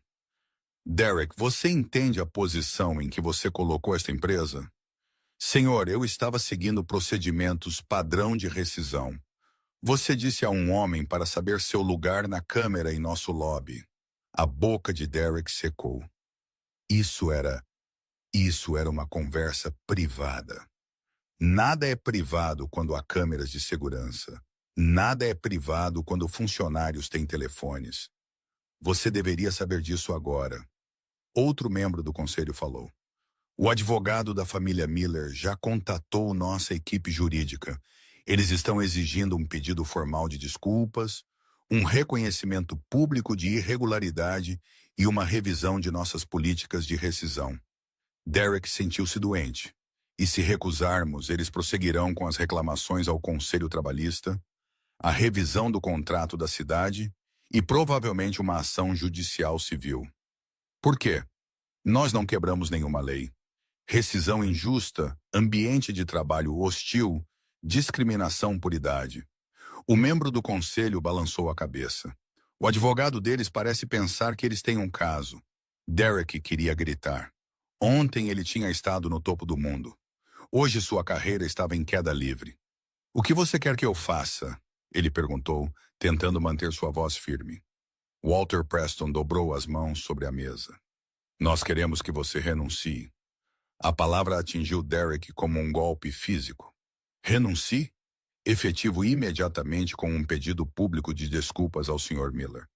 Derek, você entende a posição em que você colocou esta empresa? Senhor, eu estava seguindo procedimentos padrão de rescisão. Você disse a um homem para saber seu lugar na câmera em nosso lobby. A boca de Derek secou. Isso era uma conversa privada. Nada é privado quando há câmeras de segurança. Nada é privado quando funcionários têm telefones. Você deveria saber disso agora. Outro membro do conselho falou. O advogado da família Miller já contatou nossa equipe jurídica. Eles estão exigindo um pedido formal de desculpas, um reconhecimento público de irregularidade e uma revisão de nossas políticas de rescisão. Derek sentiu-se doente. E se recusarmos, eles prosseguirão com as reclamações ao Conselho Trabalhista, a revisão do contrato da cidade e provavelmente uma ação judicial civil. Por quê? Nós não quebramos nenhuma lei. Rescisão injusta, ambiente de trabalho hostil, discriminação por idade. O membro do conselho balançou a cabeça. O advogado deles parece pensar que eles têm um caso. Derek queria gritar. Ontem ele tinha estado no topo do mundo. Hoje sua carreira estava em queda livre. O que você quer que eu faça? Ele perguntou, tentando manter sua voz firme. Walter Preston dobrou as mãos sobre a mesa. Nós queremos que você renuncie. A palavra atingiu Derek como um golpe físico. Renuncie? Efetivo imediatamente com um pedido público de desculpas ao Sr. Miller.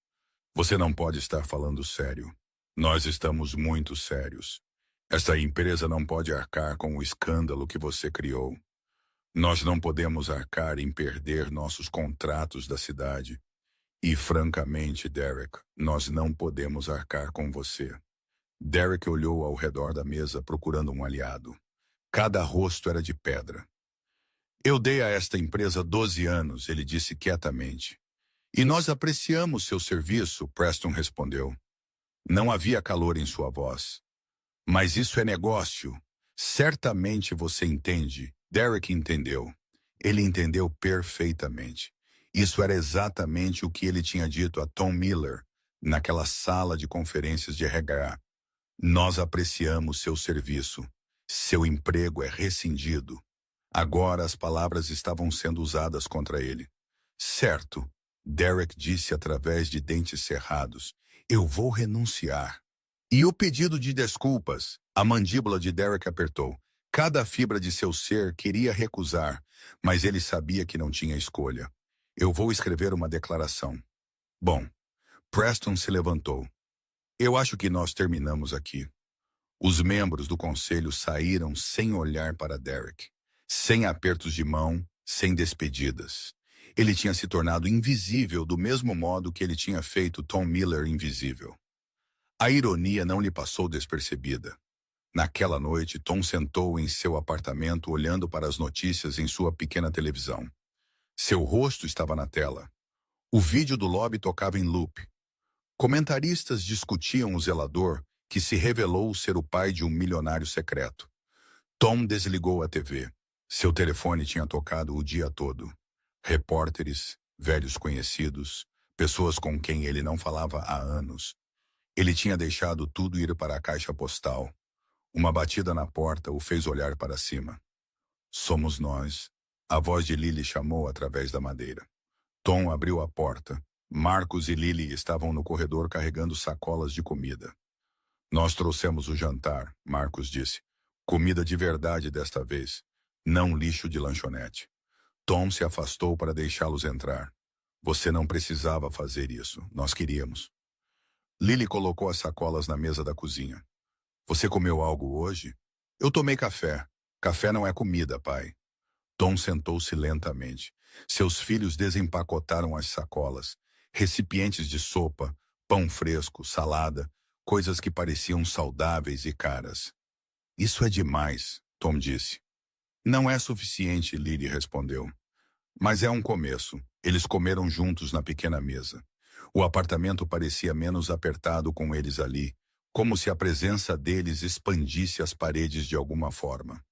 Você não pode estar falando sério. Nós estamos muito sérios. Esta empresa não pode arcar com o escândalo que você criou. Nós não podemos arcar em perder nossos contratos da cidade. E francamente, Derek, nós não podemos arcar com você. Derek olhou ao redor da mesa procurando um aliado. Cada rosto era de pedra. Eu dei a esta empresa 12 anos, ele disse quietamente. E nós apreciamos seu serviço, Preston respondeu. Não havia calor em sua voz. Mas isso é negócio. Certamente você entende. Derek entendeu. Ele entendeu perfeitamente. Isso era exatamente o que ele tinha dito a Tom Miller naquela sala de conferências de RH. Nós apreciamos seu serviço. Seu emprego é rescindido. Agora as palavras estavam sendo usadas contra ele. Certo, Derek disse através de dentes cerrados. Eu vou renunciar. E o pedido de desculpas? A mandíbula de Derek apertou. Cada fibra de seu ser queria recusar, mas ele sabia que não tinha escolha. Eu vou escrever uma declaração. Bom, Preston se levantou. Eu acho que nós terminamos aqui. Os membros do conselho saíram sem olhar para Derek, sem apertos de mão, sem despedidas. Ele tinha se tornado invisível do mesmo modo que ele tinha feito Tom Miller invisível. A ironia não lhe passou despercebida. Naquela noite, Tom sentou em seu apartamento olhando para as notícias em sua pequena televisão. Seu rosto estava na tela. O vídeo do lobby tocava em loop. Comentaristas discutiam o zelador que se revelou ser o pai de um milionário secreto. Tom desligou a TV. Seu telefone tinha tocado o dia todo. Repórteres, velhos conhecidos, pessoas com quem ele não falava há anos. Ele tinha deixado tudo ir para a caixa postal. Uma batida na porta o fez olhar para cima. Somos nós. A voz de Lily chamou através da madeira. Tom abriu a porta. Marcos e Lily estavam no corredor carregando sacolas de comida. Nós trouxemos o jantar, Marcos disse. Comida de verdade desta vez, não lixo de lanchonete. Tom se afastou para deixá-los entrar. Você não precisava fazer isso, nós queríamos. Lily colocou as sacolas na mesa da cozinha. Você comeu algo hoje? Eu tomei café. Café não é comida, pai. Tom sentou-se lentamente. Seus filhos desempacotaram as sacolas. Recipientes de sopa, pão fresco, salada, coisas que pareciam saudáveis e caras. Isso é demais, Tom disse. Não é suficiente, Lily respondeu. Mas é um começo. Eles comeram juntos na pequena mesa. O apartamento parecia menos apertado com eles ali, como se a presença deles expandisse as paredes de alguma forma.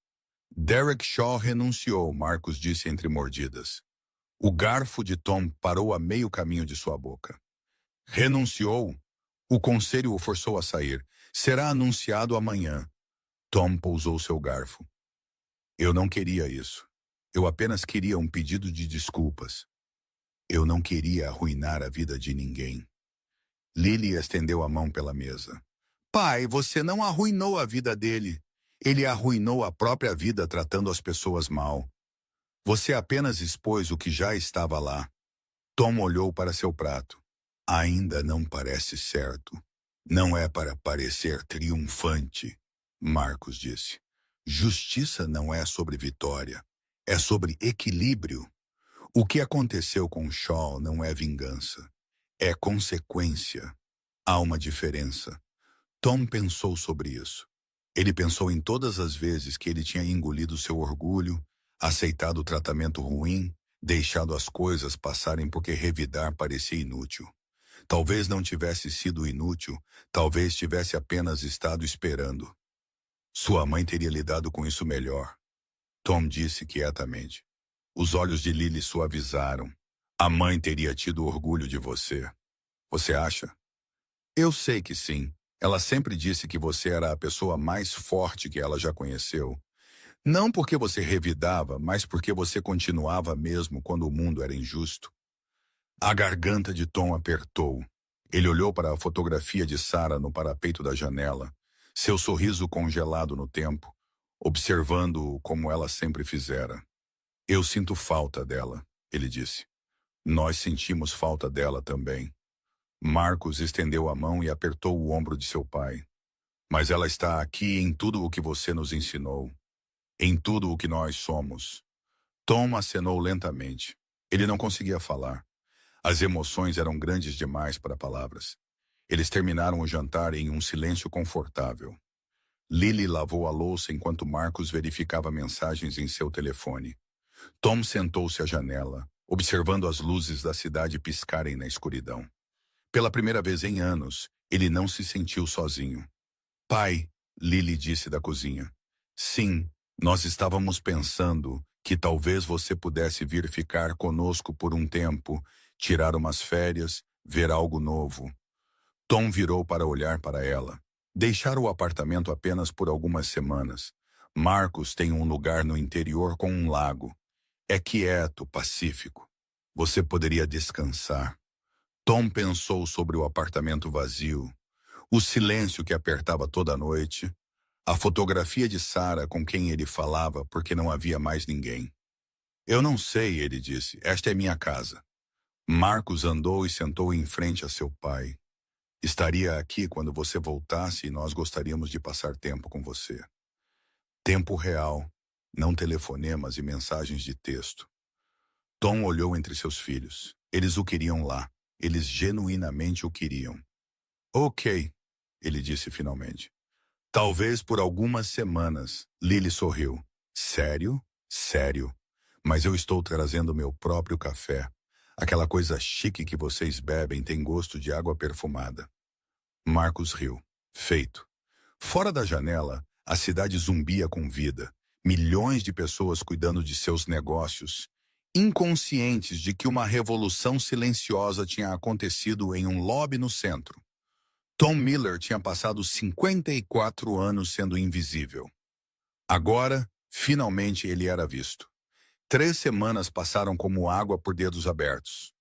Derek Shaw renunciou, Marcos disse entre mordidas. O garfo de Tom parou a meio caminho de sua boca. Renunciou? O conselho o forçou a sair. Será anunciado amanhã. Tom pousou seu garfo. Eu não queria isso. Eu apenas queria um pedido de desculpas. Eu não queria arruinar a vida de ninguém. Lily estendeu a mão pela mesa. Pai, você não arruinou a vida dele. Ele arruinou a própria vida tratando as pessoas mal. Você apenas expôs o que já estava lá. Tom olhou para seu prato. Ainda não parece certo. Não é para parecer triunfante, Marcos disse. Justiça não é sobre vitória. É sobre equilíbrio. O que aconteceu com Shaw não é vingança. É consequência. Há uma diferença. Tom pensou sobre isso. Ele pensou em todas as vezes que ele tinha engolido seu orgulho, aceitado o tratamento ruim, deixado as coisas passarem porque revidar parecia inútil. Talvez não tivesse sido inútil, talvez tivesse apenas estado esperando. Sua mãe teria lidado com isso melhor. Tom disse quietamente. Os olhos de Lily suavizaram. A mãe teria tido orgulho de você. Você acha? Eu sei que sim. Ela sempre disse que você era a pessoa mais forte que ela já conheceu. Não porque você revidava, mas porque você continuava mesmo quando o mundo era injusto. A garganta de Tom apertou. Ele olhou para a fotografia de Sarah no parapeito da janela, seu sorriso congelado no tempo, observando-o como ela sempre fizera. Eu sinto falta dela, ele disse. Nós sentimos falta dela também. Marcos estendeu a mão e apertou o ombro de seu pai. Mas ela está aqui em tudo o que você nos ensinou. Em tudo o que nós somos. Tom acenou lentamente. Ele não conseguia falar. As emoções eram grandes demais para palavras. Eles terminaram o jantar em um silêncio confortável. Lily lavou a louça enquanto Marcos verificava mensagens em seu telefone. Tom sentou-se à janela, observando as luzes da cidade piscarem na escuridão. Pela primeira vez em anos, ele não se sentiu sozinho. Pai, Lily disse da cozinha. Sim, nós estávamos pensando que talvez você pudesse vir ficar conosco por um tempo, tirar umas férias, ver algo novo. Tom virou para olhar para ela. Deixar o apartamento apenas por algumas semanas. Marcos tem um lugar no interior com um lago. É quieto, pacífico. Você poderia descansar. Tom pensou sobre o apartamento vazio, o silêncio que apertava toda a noite, a fotografia de Sarah com quem ele falava porque não havia mais ninguém. Eu não sei, ele disse, esta é minha casa. Marcos andou e sentou em frente a seu pai. Estaria aqui quando você voltasse e nós gostaríamos de passar tempo com você. Tempo real, não telefonemas e mensagens de texto. Tom olhou entre seus filhos. Eles o queriam lá. Eles genuinamente o queriam. Ok, ele disse finalmente. Talvez por algumas semanas, Lily sorriu. Sério? Sério. Mas eu estou trazendo meu próprio café. Aquela coisa chique que vocês bebem tem gosto de água perfumada. Marcos riu. Feito. Fora da janela, a cidade zumbia com vida. Milhões de pessoas cuidando de seus negócios, inconscientes de que uma revolução silenciosa tinha acontecido em um lobby no centro. Tom Miller tinha passado 54 anos sendo invisível. Agora, finalmente ele era visto. 3 semanas passaram como água por dedos abertos.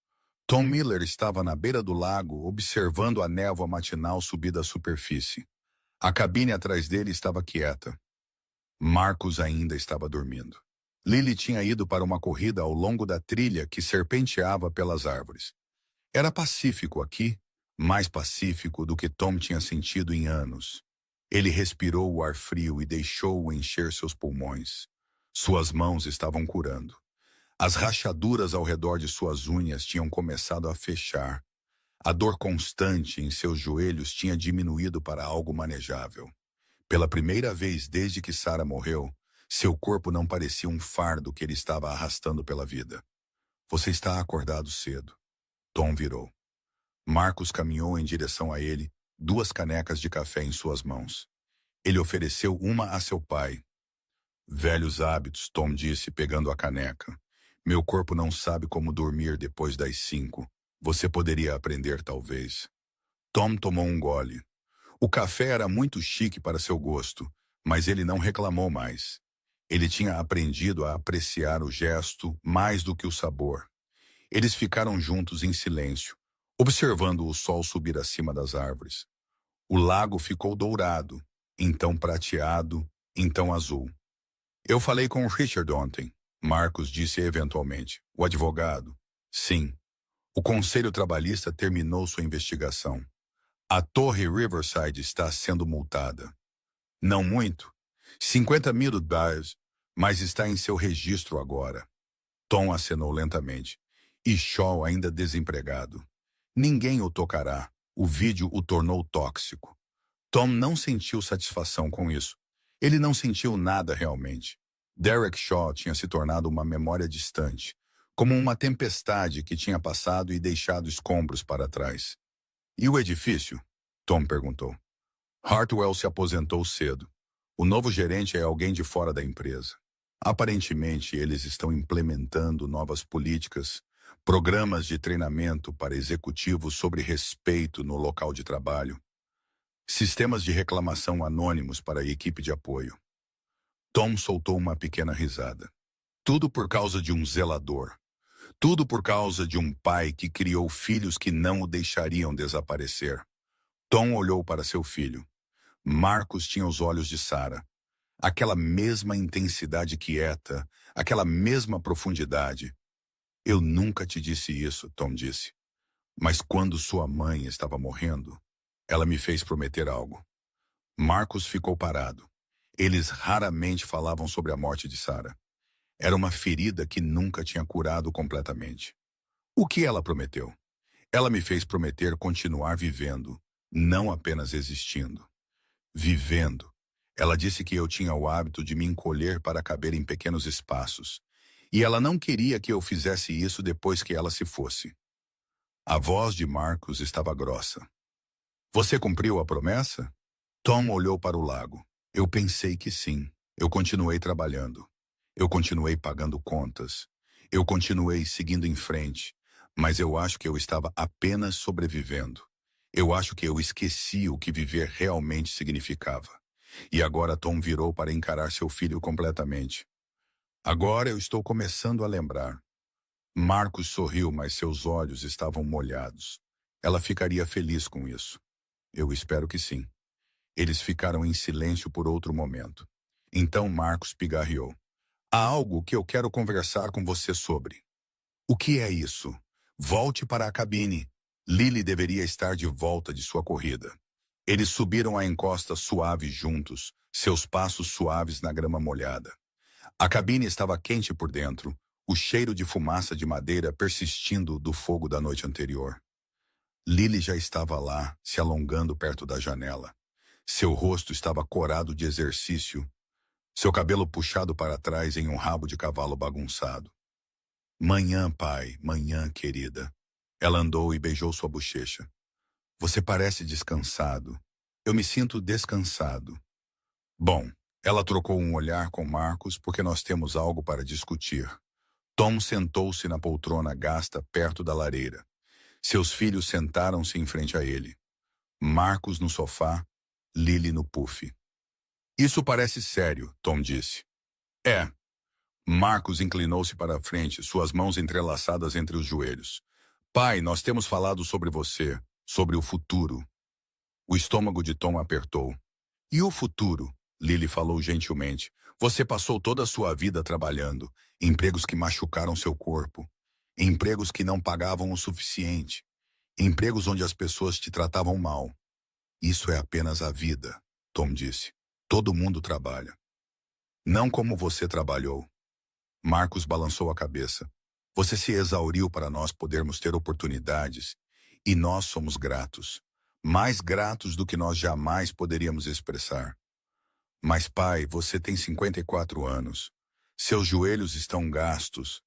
Tom Miller estava na beira do lago, observando a névoa matinal subir da superfície. A cabine atrás dele estava quieta. Marcos ainda estava dormindo. Lily tinha ido para uma corrida ao longo da trilha que serpenteava pelas árvores. Era pacífico aqui, mais pacífico do que Tom tinha sentido em anos. Ele respirou o ar frio e deixou-o encher seus pulmões. Suas mãos estavam curando. As rachaduras ao redor de suas unhas tinham começado a fechar. A dor constante em seus joelhos tinha diminuído para algo manejável. Pela primeira vez desde que Sarah morreu, seu corpo não parecia um fardo que ele estava arrastando pela vida. Você está acordado cedo. Tom virou. Marcos caminhou em direção a ele, 2 canecas de café em suas mãos. Ele ofereceu uma a seu pai. Velhos hábitos, Tom disse, pegando a caneca. Meu corpo não sabe como dormir depois das 5. Você poderia aprender, talvez. Tom tomou um gole. O café era muito chique para seu gosto, mas ele não reclamou mais. Ele tinha aprendido a apreciar o gesto mais do que o sabor. Eles ficaram juntos em silêncio, observando o sol subir acima das árvores. O lago ficou dourado, então prateado, então azul. Eu falei com o Richard ontem, Marcos disse eventualmente. O advogado. Sim. O Conselho Trabalhista terminou sua investigação. A Torre Riverside está sendo multada. Não muito. 50 mil dólares, mas está em seu registro agora. Tom acenou lentamente. E Shaw ainda desempregado. Ninguém o tocará. O vídeo o tornou tóxico. Tom não sentiu satisfação com isso. Ele não sentiu nada realmente. Derek Shaw tinha se tornado uma memória distante, como uma tempestade que tinha passado e deixado escombros para trás. E o edifício? Tom perguntou. Hartwell se aposentou cedo. O novo gerente é alguém de fora da empresa. Aparentemente, eles estão implementando novas políticas, programas de treinamento para executivos sobre respeito no local de trabalho, sistemas de reclamação anônimos para a equipe de apoio. Tom soltou uma pequena risada. Tudo por causa de um zelador. Tudo por causa de um pai que criou filhos que não o deixariam desaparecer. Tom olhou para seu filho. Marcos tinha os olhos de Sarah. Aquela mesma intensidade quieta, aquela mesma profundidade. Eu nunca te disse isso, Tom disse. Mas quando sua mãe estava morrendo, ela me fez prometer algo. Marcos ficou parado. Eles raramente falavam sobre a morte de Sarah. Era uma ferida que nunca tinha curado completamente. O que ela prometeu? Ela me fez prometer continuar vivendo, não apenas existindo. Vivendo. Ela disse que eu tinha o hábito de me encolher para caber em pequenos espaços. E ela não queria que eu fizesse isso depois que ela se fosse. A voz de Marcos estava grossa. Você cumpriu a promessa? Tom olhou para o lago. Eu pensei que sim. Eu continuei trabalhando. Eu continuei pagando contas. Eu continuei seguindo em frente. Mas eu acho que eu estava apenas sobrevivendo. Eu acho que eu esqueci o que viver realmente significava. E agora Tom virou para encarar seu filho completamente. Agora eu estou começando a lembrar. Marcos sorriu, mas seus olhos estavam molhados. Ela ficaria feliz com isso. Eu espero que sim. Eles ficaram em silêncio por outro momento. Então Marcos pigarreou. Há algo que eu quero conversar com você sobre. O que é isso? Volte para a cabine. Lily deveria estar de volta de sua corrida. Eles subiram a encosta suave juntos, seus passos suaves na grama molhada. A cabine estava quente por dentro, o cheiro de fumaça de madeira persistindo do fogo da noite anterior. Lily já estava lá, se alongando perto da janela. Seu rosto estava corado de exercício, seu cabelo puxado para trás em um rabo de cavalo bagunçado. Manhã, pai, manhã, querida. Ela andou e beijou sua bochecha. Você parece descansado. Eu me sinto descansado. Bom, ela trocou um olhar com Marcos porque nós temos algo para discutir. Tom sentou-se na poltrona gasta perto da lareira. Seus filhos sentaram-se em frente a ele. Marcos no sofá, Lily no puff. Isso parece sério, Tom disse. É. Marcos inclinou-se para a frente, suas mãos entrelaçadas entre os joelhos. Pai, nós temos falado sobre você, sobre o futuro. O estômago de Tom apertou. E o futuro? Lily falou gentilmente. Você passou toda a sua vida trabalhando, empregos que machucaram seu corpo, empregos que não pagavam o suficiente, empregos onde as pessoas te tratavam mal. Isso é apenas a vida, Tom disse. Todo mundo trabalha. Não como você trabalhou. Marcos balançou a cabeça. Você se exauriu para nós podermos ter oportunidades, e nós somos gratos. Mais gratos do que nós jamais poderíamos expressar. Mas, pai, você tem 54 anos. Seus joelhos estão gastos.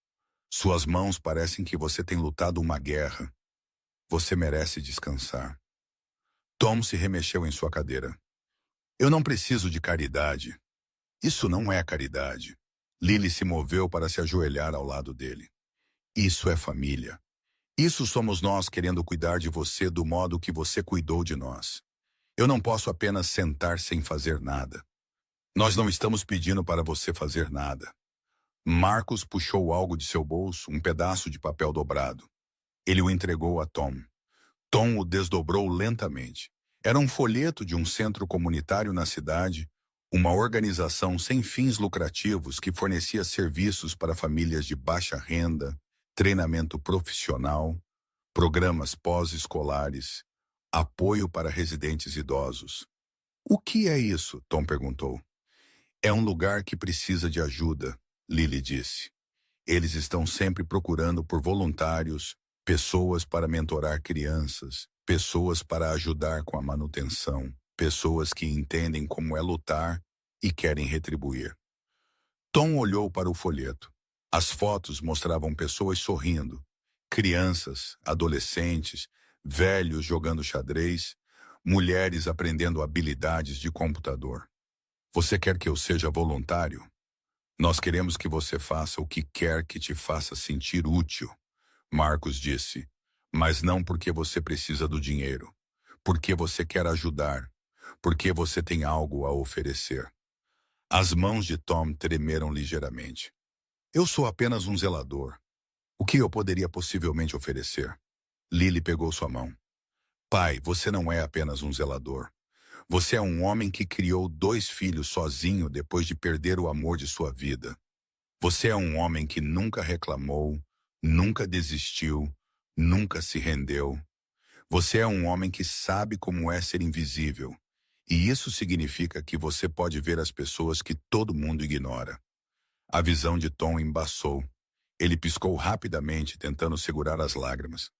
Suas mãos parecem que você tem lutado uma guerra. Você merece descansar. Tom se remexeu em sua cadeira. Eu não preciso de caridade. Isso não é caridade. Lily se moveu para se ajoelhar ao lado dele. Isso é família. Isso somos nós querendo cuidar de você do modo que você cuidou de nós. Eu não posso apenas sentar sem fazer nada. Nós não estamos pedindo para você fazer nada. Marcos puxou algo de seu bolso, um pedaço de papel dobrado. Ele o entregou a Tom. Tom o desdobrou lentamente. Era um folheto de um centro comunitário na cidade, uma organização sem fins lucrativos que fornecia serviços para famílias de baixa renda, treinamento profissional, programas pós-escolares, apoio para residentes idosos. O que é isso? Tom perguntou. É um lugar que precisa de ajuda, Lily disse. Eles estão sempre procurando por voluntários, pessoas para mentorar crianças, pessoas para ajudar com a manutenção, pessoas que entendem como é lutar e querem retribuir. Tom olhou para o folheto. As fotos mostravam pessoas sorrindo, crianças, adolescentes, velhos jogando xadrez, mulheres aprendendo habilidades de computador. Você quer que eu seja voluntário? Nós queremos que você faça o que quer que te faça sentir útil, Marcos disse, mas não porque você precisa do dinheiro, porque você quer ajudar, porque você tem algo a oferecer. As mãos de Tom tremeram ligeiramente. Eu sou apenas um zelador. O que eu poderia possivelmente oferecer? Lily pegou sua mão. Pai, você não é apenas um zelador. Você é um homem que criou 2 filhos sozinho depois de perder o amor de sua vida. Você é um homem que nunca reclamou, nunca desistiu, nunca se rendeu. Você é um homem que sabe como é ser invisível. E isso significa que você pode ver as pessoas que todo mundo ignora. A visão de Tom embaçou. Ele piscou rapidamente, tentando segurar as lágrimas.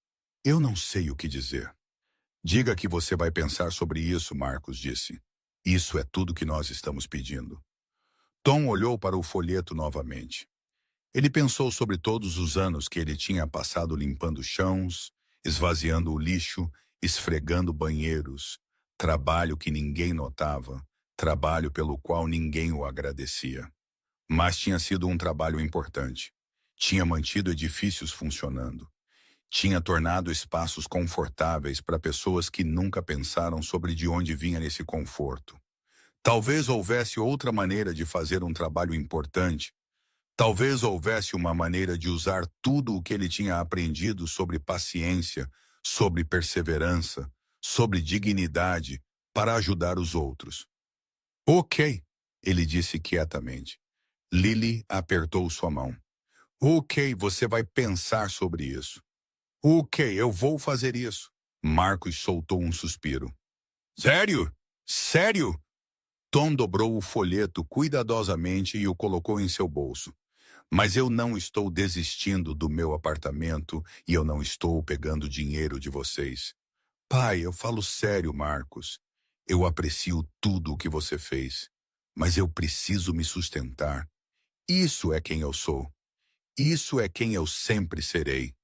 Eu não sei o que dizer. Diga que você vai pensar sobre isso, Marcos disse. Isso é tudo que nós estamos pedindo. Tom olhou para o folheto novamente. Ele pensou sobre todos os anos que ele tinha passado limpando chãos, esvaziando o lixo, esfregando banheiros, trabalho que ninguém notava, trabalho pelo qual ninguém o agradecia. Mas tinha sido um trabalho importante. Tinha mantido edifícios funcionando. Tinha tornado espaços confortáveis para pessoas que nunca pensaram sobre de onde vinha esse conforto. Talvez houvesse outra maneira de fazer um trabalho importante. Talvez houvesse uma maneira de usar tudo o que ele tinha aprendido sobre paciência, sobre perseverança, sobre dignidade, para ajudar os outros. Ok, ele disse quietamente. Lily apertou sua mão. Ok, você vai pensar sobre isso. Ok, eu vou fazer isso. Marcos soltou um suspiro. Sério? Sério? Tom dobrou o folheto cuidadosamente e o colocou em seu bolso. Mas eu não estou desistindo do meu apartamento e eu não estou pegando dinheiro de vocês. Pai, eu falo sério, Marcos. Eu aprecio tudo o que você fez, mas eu preciso me sustentar. Isso é quem eu sou. Isso é quem eu sempre serei.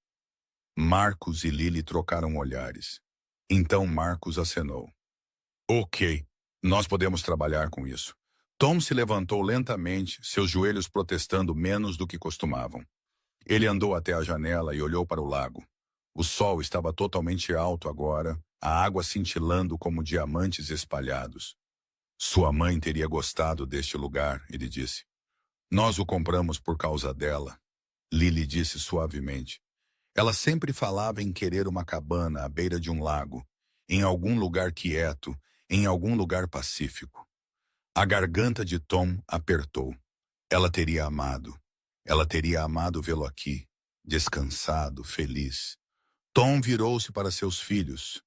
Marcos e Lily trocaram olhares. Então Marcos acenou. Ok, nós podemos trabalhar com isso. Tom se levantou lentamente, seus joelhos protestando menos do que costumavam. Ele andou até a janela e olhou para o lago. O sol estava totalmente alto agora, a água cintilando como diamantes espalhados. Sua mãe teria gostado deste lugar, ele disse. Nós o compramos por causa dela, Lily disse suavemente. Ela sempre falava em querer uma cabana à beira de um lago, em algum lugar quieto, em algum lugar pacífico. A garganta de Tom apertou. Ela teria amado. Ela teria amado vê-lo aqui, descansado, feliz. Tom virou-se para seus filhos.